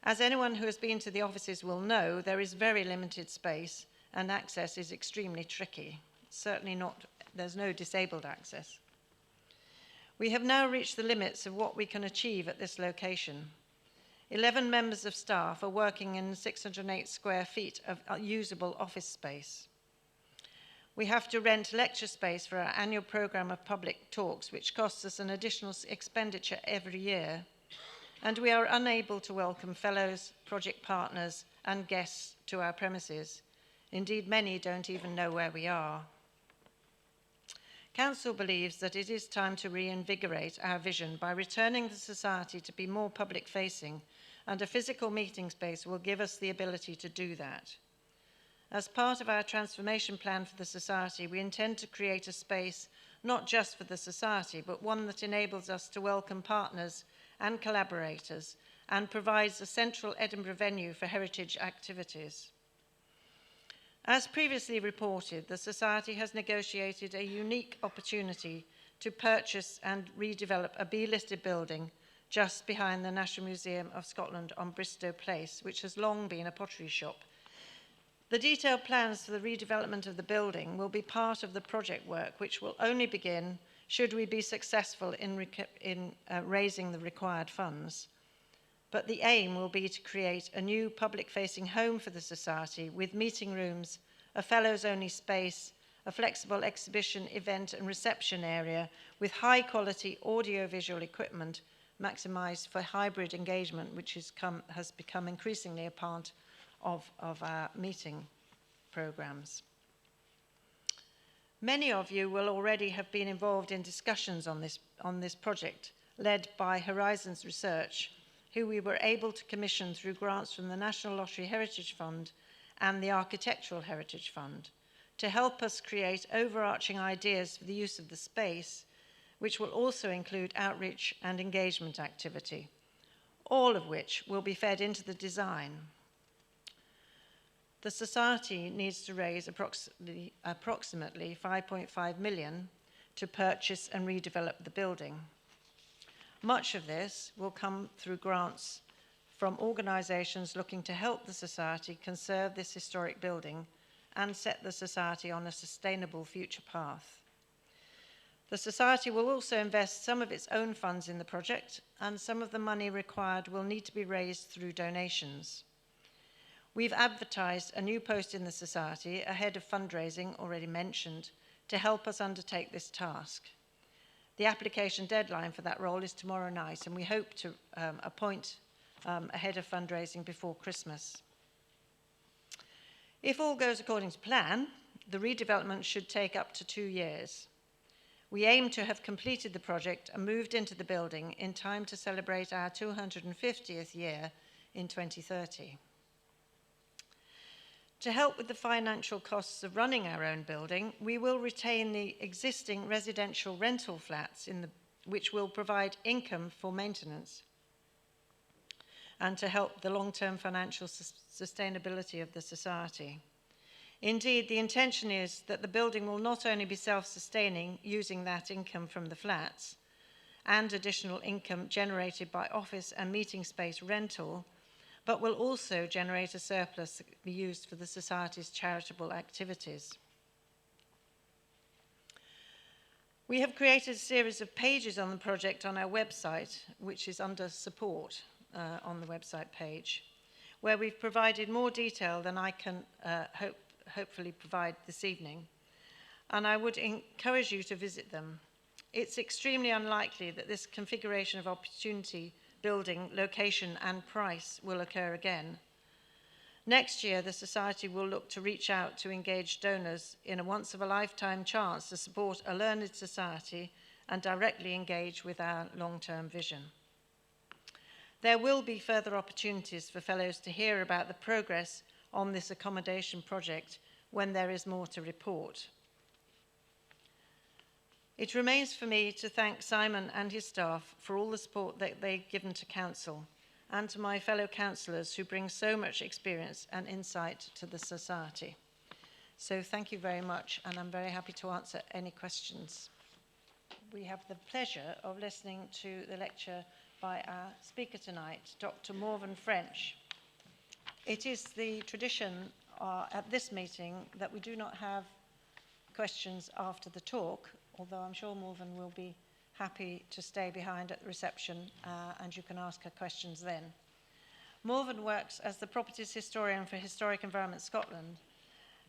as anyone who has been to the offices will know, there is very limited space and access is extremely tricky. Certainly not, there's no disabled access. We have now reached the limits of what we can achieve at this location. 11 members of staff are working in 608 square feet of usable office space. We have to rent lecture space for our annual programme of public talks, which costs us an additional expenditure every year. And we are unable to welcome fellows, project partners, and guests to our premises. Indeed, many don't even know where we are. Council believes that it is time to reinvigorate our vision by returning the Society to be more public-facing, and a physical meeting space will give us the ability to do that. As part of our transformation plan for the Society, we intend to create a space not just for the Society, but one that enables us to welcome partners and collaborators and provides a central Edinburgh venue for heritage activities. As previously reported, the Society has negotiated a unique opportunity to purchase and redevelop a B-listed building just behind the National Museum of Scotland on Bristow Place, which has long been a pottery shop. The detailed plans for the redevelopment of the building will be part of the project work, which will only begin should we be successful in raising the required funds. But the aim will be to create a new public-facing home for the Society with meeting rooms, a fellows-only space, a flexible exhibition, event and reception area with high-quality audio-visual equipment maximised for hybrid engagement, which has become increasingly a part of our meeting programmes. Many of you will already have been involved in discussions on this project, led by Horizons Research, who we were able to commission through grants from the National Lottery Heritage Fund and the Architectural Heritage Fund, to help us create overarching ideas for the use of the space, which will also include outreach and engagement activity, all of which will be fed into the design. The Society needs to raise approximately 5.5 million to purchase and redevelop the building. Much of this will come through grants from organisations looking to help the Society conserve this historic building and set the Society on a sustainable future path. The Society will also invest some of its own funds in the project, and some of the money required will need to be raised through donations. We've advertised a new post in the Society ahead of fundraising, already mentioned, to help us undertake this task. The application deadline for that role is tomorrow night, and we hope to appoint ahead of fundraising before Christmas. If all goes according to plan, the redevelopment should take up to 2 years. We aim to have completed the project and moved into the building in time to celebrate our 250th year in 2030. To help with the financial costs of running our own building, we will retain the existing residential rental flats which will provide income for maintenance and to help the long-term financial sustainability of the Society. Indeed, the intention is that the building will not only be self-sustaining using that income from the flats, and additional income generated by office and meeting space rental, but will also generate a surplus that can be used for the Society's charitable activities. We have created a series of pages on the project on our website, which is under support on the website page, where we've provided more detail than I can hopefully provide this evening. And I would encourage you to visit them. It's extremely unlikely that this configuration of opportunity, building, location and price will occur again. Next year, the Society will look to reach out to engage donors in a once-of-a-lifetime chance to support a learned society and directly engage with our long-term vision. There will be further opportunities for fellows to hear about the progress on this accommodation project when there is more to report. It remains for me to thank Simon and his staff for all the support that they've given to Council, and to my fellow councillors who bring so much experience and insight to the Society. So thank you very much, and I'm very happy to answer any questions. We have the pleasure of listening to the lecture by our speaker tonight, Dr Morvern French. It is the tradition at this meeting that we do not have questions after the talk, although I'm sure Morvern will be happy to stay behind at the reception and you can ask her questions then. Morvern works as the Properties Historian for Historic Environment Scotland.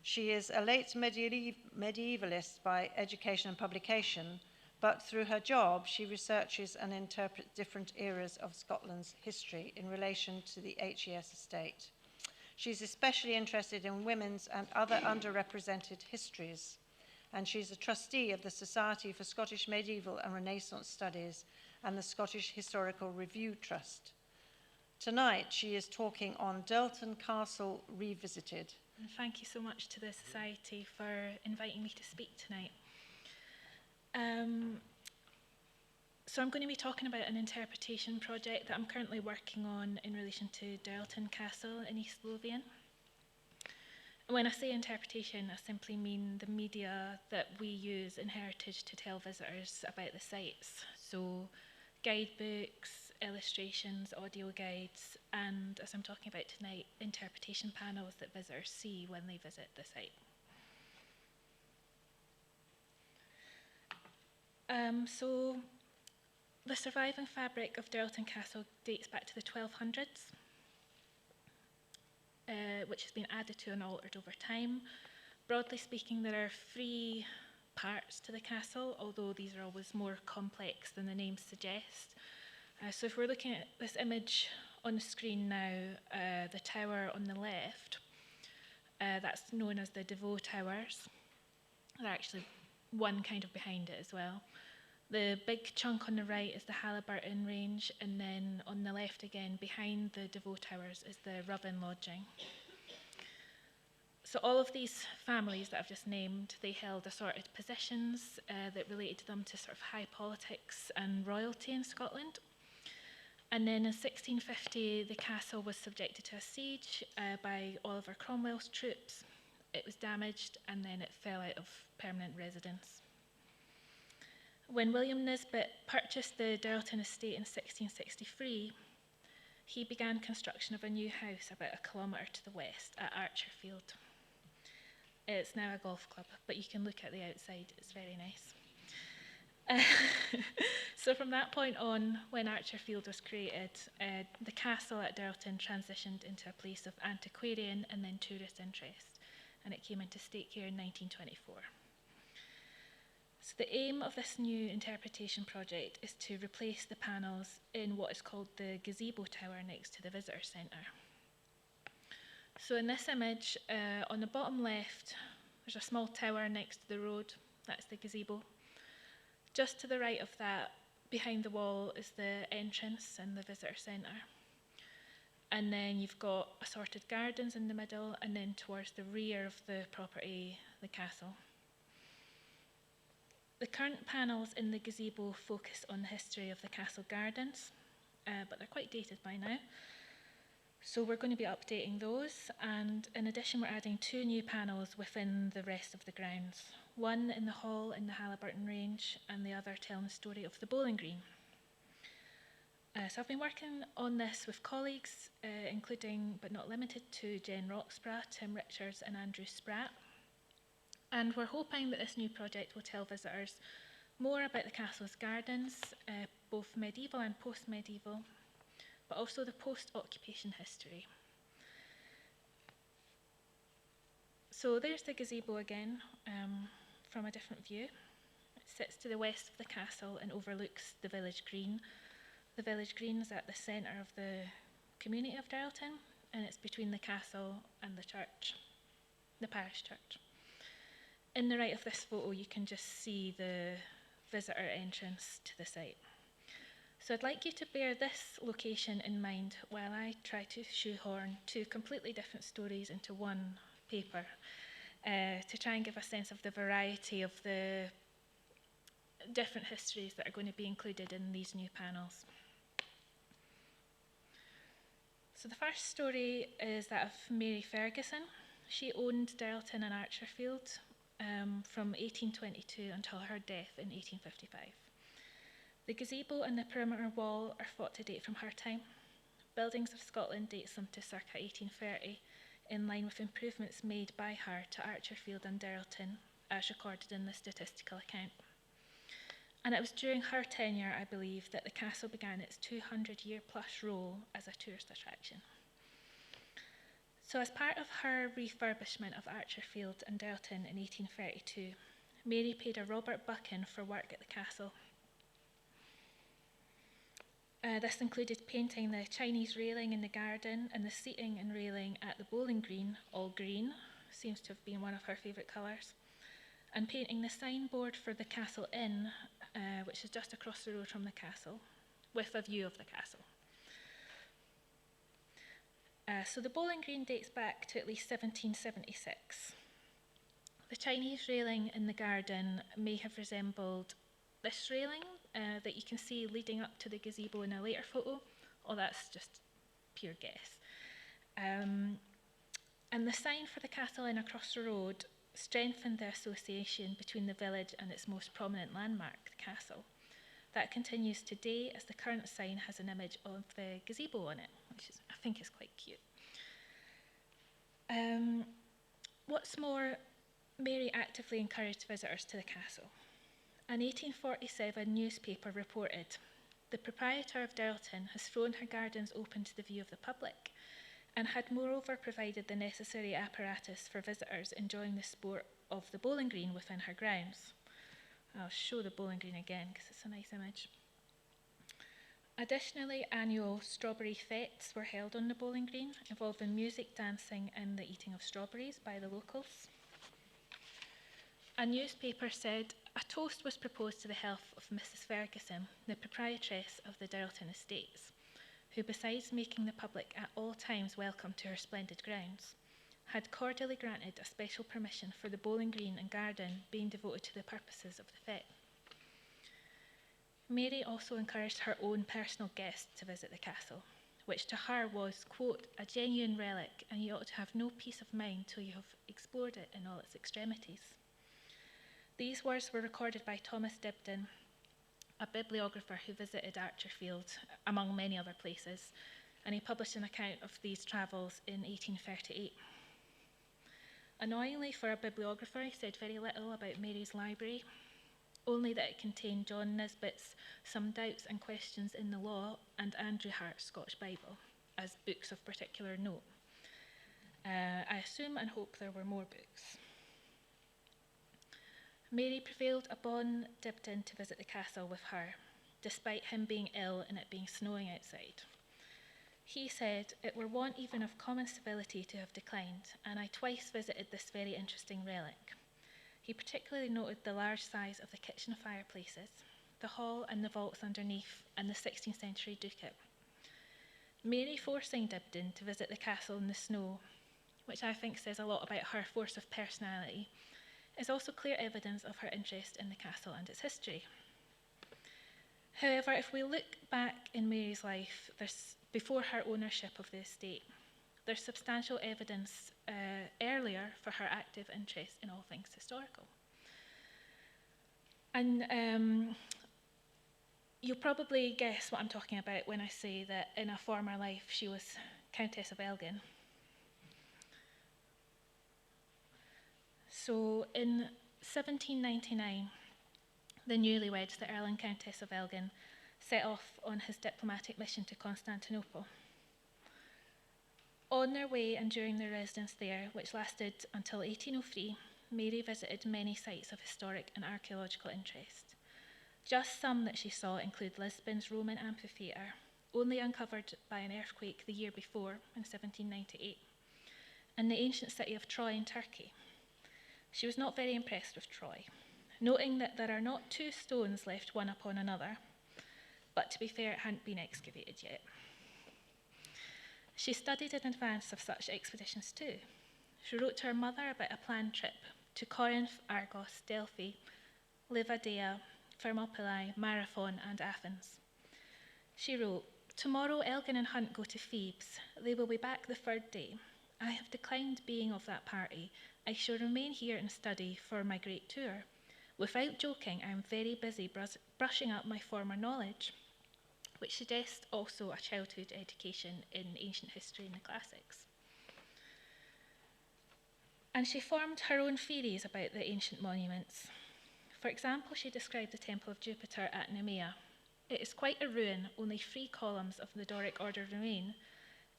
She is a late medievalist by education and publication, but through her job she researches and interprets different eras of Scotland's history in relation to the HES estate. She's especially interested in women's and other underrepresented histories, and she's a trustee of the Society for Scottish Medieval and Renaissance Studies and the Scottish Historical Review Trust. Tonight, she is talking on Dirleton Castle Revisited. And thank you so much to the Society for inviting me to speak tonight. So I'm going to be talking about an interpretation project that I'm currently working on in relation to Dirleton Castle in East Lothian. When I say interpretation, I simply mean the media that we use in heritage to tell visitors about the sites. So guidebooks, illustrations, audio guides, and as I'm talking about tonight, interpretation panels that visitors see when they visit the site. So the surviving fabric of Dirleton Castle dates back to the 1200s. Which has been added to and altered over time. Broadly speaking, there are 3 parts to the castle, although these are always more complex than the names suggest. So if we're looking at this image on the screen now, the tower on the left, that's known as the Devoe Towers. They're actually one kind of behind it as well. The big chunk on the right is the Halliburton range, and then on the left again, behind the Devoe Towers, is the Rubbin Lodging. So all of these families that I've just named, they held assorted positions that related to them to sort of high politics and royalty in Scotland. And then in 1650, the castle was subjected to a siege by Oliver Cromwell's troops. It was damaged, and then it fell out of permanent residence. When William Nisbet purchased the Dirleton estate in 1663, he began construction of a new house about 1 kilometre to the west at Archerfield. It's now a golf club, but you can look at the outside, it's very nice. So from that point on, when Archerfield was created, the castle at Dirleton transitioned into a place of antiquarian and then tourist interest, and it came into state care in 1924. So the aim of this new interpretation project is to replace the panels in what is called the gazebo tower next to the visitor centre. So in this image, on the bottom left, there's a small tower next to the road. That's the gazebo. Just to the right of that, behind the wall, is the entrance and the visitor centre. And then you've got assorted gardens in the middle, and then towards the rear of the property, the castle. The current panels in the gazebo focus on the history of the castle gardens, but they're quite dated by now. So we're going to be updating those, and in addition we're adding 2 new panels within the rest of the grounds. One in the hall in the Halliburton range, and the other telling the story of the bowling green. So I've been working on this with colleagues, including but not limited to Jen Roxburgh, Tim Richards and Andrew Spratt. And we're hoping that this new project will tell visitors more about the castle's gardens, both medieval and post-medieval, but also the post-occupation history. So there's the gazebo again, from a different view. It sits to the west of the castle and overlooks the village green. The village green is at the centre of the community of Dirleton, and it's between the castle and the church, the parish church. In the right of this photo, you can just see the visitor entrance to the site. So I'd like you to bear this location in mind while I try to shoehorn two completely different stories into one paper, to try and give a sense of the variety of the different histories that are going to be included in these new panels. So the first story is that of Mary Ferguson. She owned Dirleton and Archerfield from 1822 until her death in 1855. The gazebo and the perimeter wall are thought to date from her time. Buildings of Scotland dates them to circa 1830, in line with improvements made by her to Archerfield and Dirleton, as recorded in the statistical account. And it was during her tenure, I believe, that the castle began its 200-year-plus role as a tourist attraction. So as part of her refurbishment of Archerfield and Dirleton in 1832, Mary paid a Robert Buchan for work at the castle. This included painting the Chinese railing in the garden and the seating and railing at the bowling green, all green, seems to have been one of her favourite colours, and painting the signboard for the Castle Inn, which is just across the road from the castle, with a view of the castle. So the bowling green dates back to at least 1776. The Chinese railing in the garden may have resembled this railing that you can see leading up to the gazebo in a later photo, or that's just pure guess. And the sign for the Castle Inn across the road strengthened the association between the village and its most prominent landmark, the castle. That continues today, as the current sign has an image of the gazebo on it, which I think is quite cute. What's more, Mary actively encouraged visitors to the castle. An 1847 newspaper reported, "The proprietor of Dirleton has thrown her gardens open to the view of the public, and had moreover provided the necessary apparatus for visitors enjoying the sport of the bowling green within her grounds." I'll show the bowling green again because it's a nice image. Additionally, annual strawberry fetes were held on the bowling green, involving music, dancing and the eating of strawberries by the locals. A newspaper said, "A toast was proposed to the health of Mrs. Ferguson, the proprietress of the Dirleton estates, who, besides making the public at all times welcome to her splendid grounds, had cordially granted a special permission for the bowling green and garden being devoted to the purposes of the fete." Mary also encouraged her own personal guests to visit the castle, which to her was, quote, "a genuine relic, and you ought to have no peace of mind till you have explored it in all its extremities." These words were recorded by Thomas Dibdin, a bibliographer who visited Archerfield, among many other places, and he published an account of these travels in 1838. Annoyingly for a bibliographer, he said very little about Mary's library, only that it contained John Nisbet's Some Doubts and Questions in the Law and Andrew Hart's Scotch Bible as books of particular note. I assume and hope there were more books. Mary prevailed upon Dibdin to visit the castle with her, despite him being ill and it being snowing outside. He said, "It were want even of common civility to have declined, and I twice visited this very interesting relic." He particularly noted the large size of the kitchen fireplaces, the hall and the vaults underneath, and the 16th century ducat. Mary forcing Dibdin to visit the castle in the snow, which I think says a lot about her force of personality, is also clear evidence of her interest in the castle and its history. However, if we look back in Mary's life, before her ownership of the estate, there's substantial evidence earlier for her active interest in all things historical. And You'll probably guess what I'm talking about when I say that in a former life she was Countess of Elgin. So in 1799, the newlyweds, the Earl and Countess of Elgin, set off on his diplomatic mission to Constantinople. On their way and during their residence there, which lasted until 1803, Mary visited many sites of historic and archaeological interest. Just some that she saw include Lisbon's Roman amphitheatre, only uncovered by an earthquake the year before, in 1798, and the ancient city of Troy in Turkey. She was not very impressed with Troy, noting that there are not two stones left one upon another, but to be fair, it hadn't been excavated yet. She studied in advance of such expeditions too. She wrote to her mother about a planned trip to Corinth, Argos, Delphi, Livadea, Thermopylae, Marathon, and Athens. She wrote, "Tomorrow Elgin and Hunt go to Thebes. They will be back the third day. I have declined being of that party. I shall remain here and study for my great tour. Without joking, I am very busy brushing up my former knowledge," which suggests also a childhood education in ancient history and the classics. And she formed her own theories about the ancient monuments. For example, she described the Temple of Jupiter at Nemea. It is quite a ruin, only 3 columns of the Doric order remain.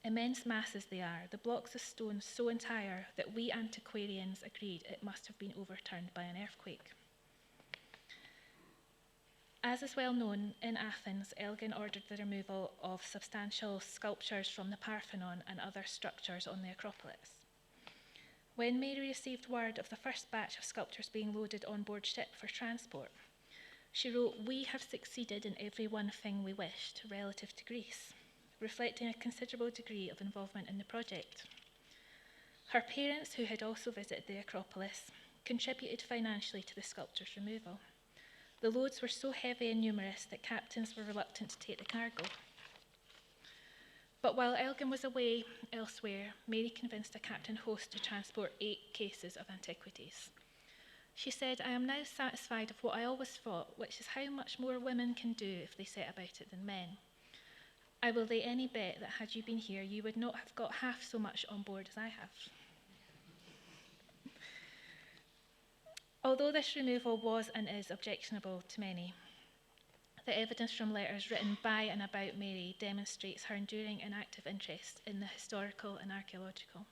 Immense masses they are, the blocks of stone so entire that we antiquarians agreed it must have been overturned by an earthquake. As is well known, in Athens, Elgin ordered the removal of substantial sculptures from the Parthenon and other structures on the Acropolis. When Mary received word of the first batch of sculptures being loaded on board ship for transport, she wrote, "We have succeeded in every one thing we wished relative to Greece," reflecting a considerable degree of involvement in the project. Her parents, who had also visited the Acropolis, contributed financially to the sculptures' removal. The loads were so heavy and numerous that captains were reluctant to take the cargo. But while Elgin was away elsewhere, Mary convinced a captain host to transport 8 cases of antiquities. She said, "I am now satisfied of what I always thought, which is how much more women can do if they set about it than men. I will lay any bet that had you been here, you would not have got half so much on board as I have." Although this removal was and is objectionable to many, the evidence from letters written by and about Mary demonstrates her enduring and active interest in the historical and archaeological.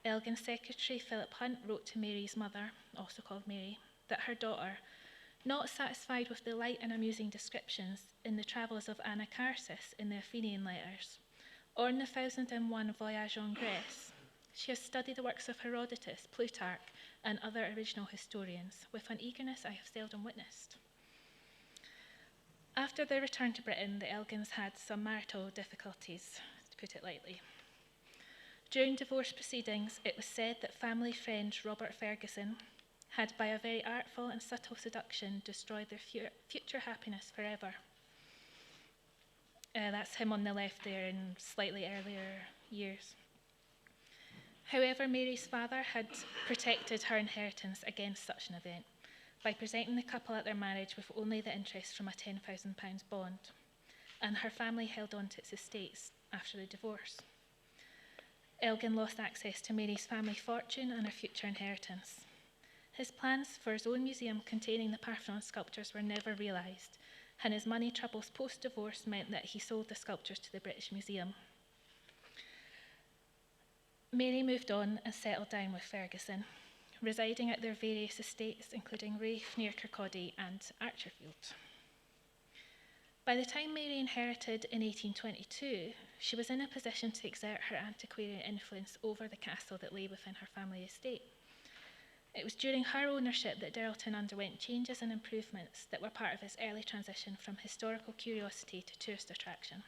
Elgin's secretary, Philip Hunt, wrote to Mary's mother, also called Mary, that her daughter, not satisfied with the light and amusing descriptions in the travels of Anacharsis in the Athenian letters, or in the 1001 Voyage en Grèce, she has studied the works of Herodotus, Plutarch, and other original historians with an eagerness I have seldom witnessed. After their return to Britain, the Elgins had some marital difficulties, to put it lightly. During divorce proceedings, it was said that family friend Robert Ferguson had, by a very artful and subtle seduction, destroyed their future happiness forever. That's him on the left there in slightly earlier years. However, Mary's father had protected her inheritance against such an event by presenting the couple at their marriage with only the interest from a £10,000 bond, and her family held on to its estates after the divorce. Elgin lost access to Mary's family fortune and her future inheritance. His plans for his own museum containing the Parthenon sculptures were never realised, and his money troubles post-divorce meant that he sold the sculptures to the British Museum. Mary moved on and settled down with Ferguson, residing at their various estates, including Rafe near Kirkcaldy and Archerfield. By the time Mary inherited in 1822, she was in a position to exert her antiquarian influence over the castle that lay within her family estate. It was during her ownership that Dirleton underwent changes and improvements that were part of its early transition from historical curiosity to tourist attraction.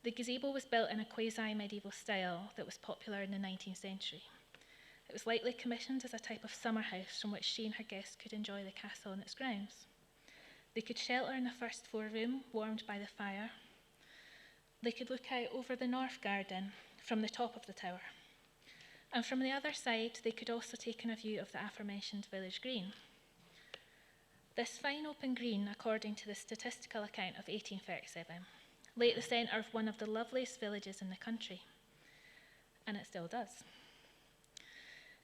The gazebo was built in a quasi-medieval style that was popular in the 19th century. It was likely commissioned as a type of summer house from which she and her guests could enjoy the castle and its grounds. They could shelter in the first floor room, warmed by the fire. They could look out over the north garden from the top of the tower. And from the other side, they could also take in a view of the aforementioned village green. This fine open green, according to the statistical account of 1837, lay at the centre of one of the loveliest villages in the country, and it still does.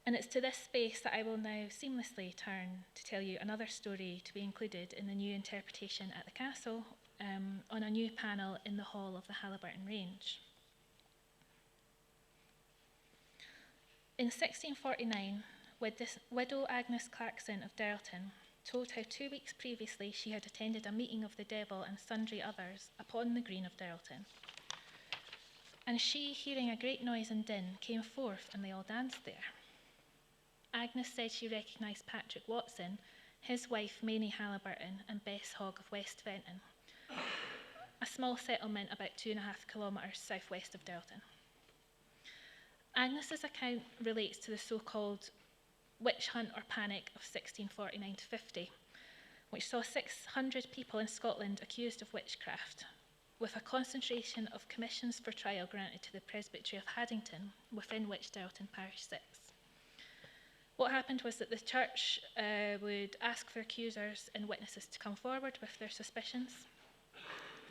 And it's to this space that I will now seamlessly turn to tell you another story to be included in the new interpretation at the castle on a new panel in the hall of the Halliburton Range. In 1649, widow Agnes Clarkson of Dirleton told how 2 weeks previously she had attended a meeting of the devil and sundry others upon the green of Dirleton. And she, hearing a great noise and din, came forth, and they all danced there. Agnes said she recognised Patrick Watson, his wife Manie Halliburton, and Bess Hogg of West Fenton, a small settlement about 2.5 kilometres southwest of Dirleton. Agnes's account relates to the so-called witch hunt or panic of 1649 to 50, which saw 600 people in Scotland accused of witchcraft, with a concentration of commissions for trial granted to the Presbytery of Haddington, within which Dirleton Parish sits. What happened was that the church would ask for accusers and witnesses to come forward with their suspicions,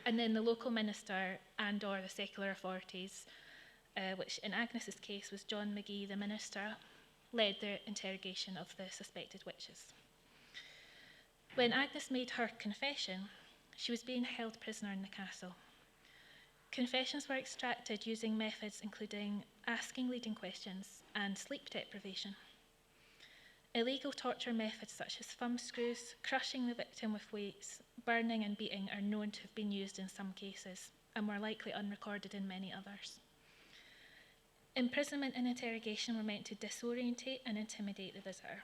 and then the local minister and or the secular authorities, which in Agnes's case was John McGee, the minister, led the interrogation of the suspected witches. When Agnes made her confession, she was being held prisoner in the castle. Confessions were extracted using methods including asking leading questions and sleep deprivation. Illegal torture methods such as thumb screws, crushing the victim with weights, burning and beating are known to have been used in some cases and were likely unrecorded in many others. Imprisonment and interrogation were meant to disorientate and intimidate the visitor.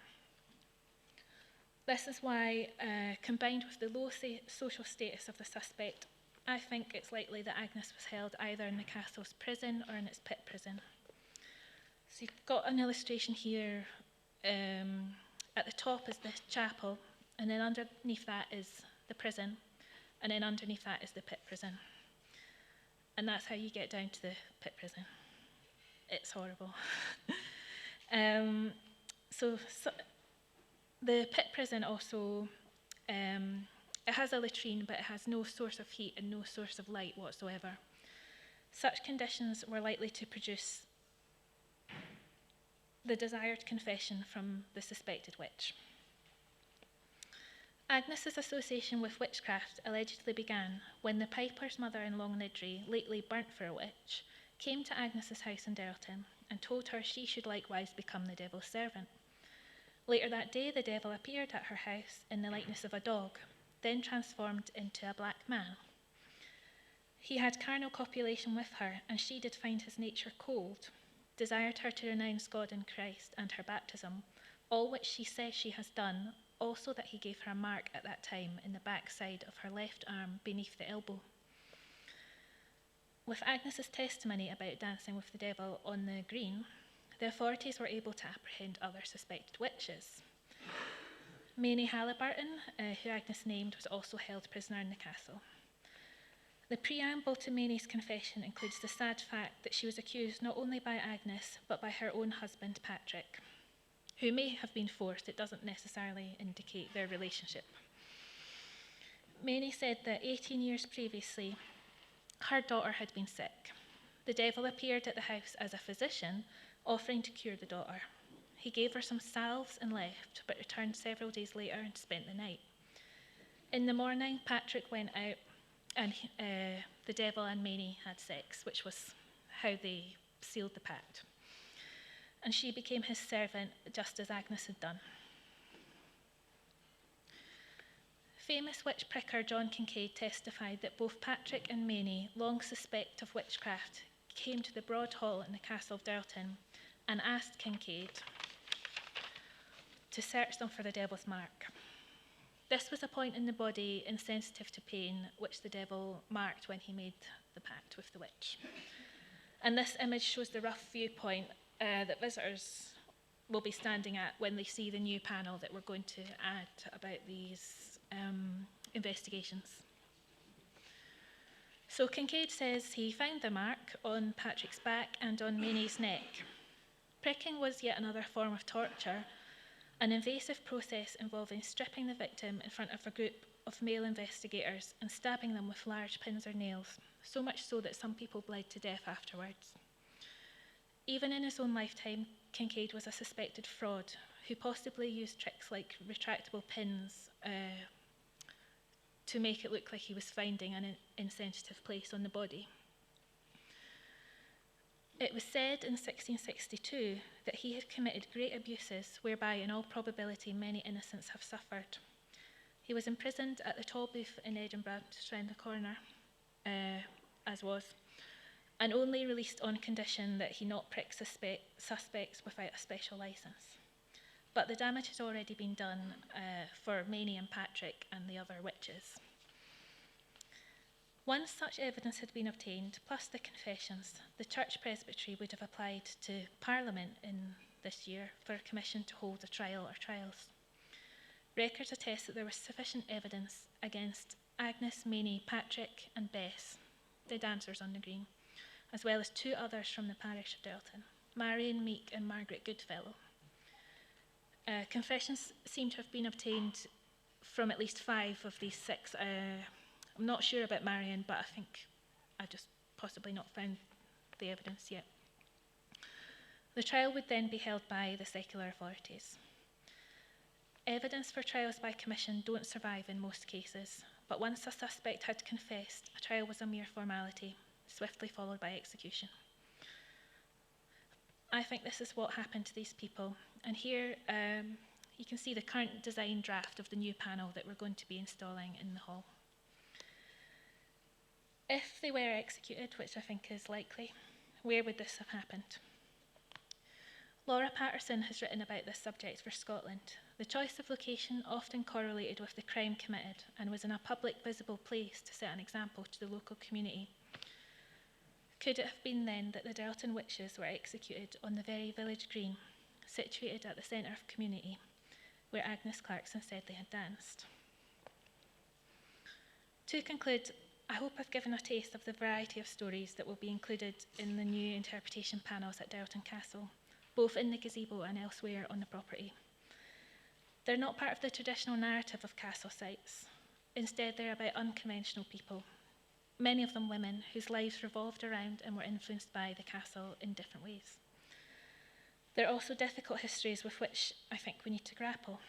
This is why, combined with the low social status of the suspect, I think it's likely that Agnes was held either in the castle's prison or in its pit prison. So you've got an illustration here. At the top is the chapel, and then underneath that is the prison, and then underneath that is the pit prison. And that's how you get down to the pit prison. It's horrible. So the pit prison also, it has a latrine, but it has no source of heat and no source of light whatsoever. Such conditions were likely to produce the desired confession from the suspected witch. Agnes's association with witchcraft allegedly began when the piper's mother in Longnidrey, lately burnt for a witch, came to Agnes's house in Dirleton and told her she should likewise become the devil's servant. Later that day, the devil appeared at her house in the likeness of a dog, then transformed into a black man. He had carnal copulation with her, and she did find his nature cold, desired her to renounce God and Christ and her baptism, all which she says she has done, also that he gave her a mark at that time in the backside of her left arm beneath the elbow. With Agnes's testimony about dancing with the devil on the green, the authorities were able to apprehend other suspected witches. Manie Halliburton, who Agnes named, was also held prisoner in the castle. The preamble to Manie's confession includes the sad fact that she was accused not only by Agnes, but by her own husband, Patrick, who may have been forced. It doesn't necessarily indicate their relationship. Manie said that 18 years previously, her daughter had been sick. The devil appeared at the house as a physician, offering to cure the daughter. He gave her some salves and left, but returned several days later and spent the night. In the morning, Patrick went out, and the devil and Manie had sex, which was how they sealed the pact. And she became his servant, just as Agnes had done. Famous witch pricker John Kincaid testified that both Patrick and Manie, long suspect of witchcraft, came to the Broad Hall in the Castle of Dirleton and asked Kincaid to search them for the devil's mark. This was a point in the body insensitive to pain, which the devil marked when he made the pact with the witch. And this image shows the rough viewpoint that visitors will be standing at when they see the new panel that we're going to add about these investigations. So Kincaid says he found the mark on Patrick's back and on Manie's neck. Pricking was yet another form of torture, An invasive process involving stripping the victim in front of a group of male investigators and stabbing them with large pins or nails, so much so that some people bled to death afterwards. Even in his own lifetime, Kincaid was a suspected fraud who possibly used tricks like retractable pins to make it look like he was finding an insensitive place on the body. It was said in 1662 that he had committed great abuses whereby in all probability many innocents have suffered. He was imprisoned at the Tolbooth in Edinburgh, just round the corner, as was, and only released on condition that he not prick suspects without a special licence. But the damage had already been done for Mainie and Patrick and the other witches. Once such evidence had been obtained, plus the confessions, the Church Presbytery would have applied to Parliament in this year for a commission to hold a trial or trials. Records attest that there was sufficient evidence against Agnes, Mainie, Patrick and Bess, the dancers on the green, as well as 2 others from the parish of Dirleton, Marion Meek and Margaret Goodfellow. Confessions seem to have been obtained from at least 5 of these 6. I'm not sure about Marion, but I think I've just possibly not found the evidence yet. The trial would then be held by the secular authorities. Evidence for trials by commission don't survive in most cases, but once a suspect had confessed, a trial was a mere formality, swiftly followed by execution. I think this is what happened to these people, and here you can see the current design draft of the new panel that we're going to be installing in the hall. If they were executed, which I think is likely, where would this have happened? Laura Patterson has written about this subject for Scotland. The choice of location often correlated with the crime committed and was in a public, visible place to set an example to the local community. Could it have been then that the Dirleton witches were executed on the very village green, situated at the centre of community, where Agnes Clarkson said they had danced? To conclude, I hope I've given a taste of the variety of stories that will be included in the new interpretation panels at Dirleton Castle, both in the gazebo and elsewhere on the property. They're not part of the traditional narrative of castle sites. Instead, they're about unconventional people, many of them women whose lives revolved around and were influenced by the castle in different ways. They're also difficult histories with which I think we need to grapple.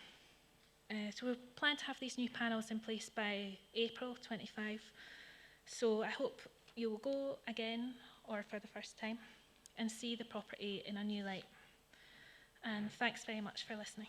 So we plan to have these new panels in place by April 25. So I hope you will go again, or for the first time, and see the property in a new light. And thanks very much for listening.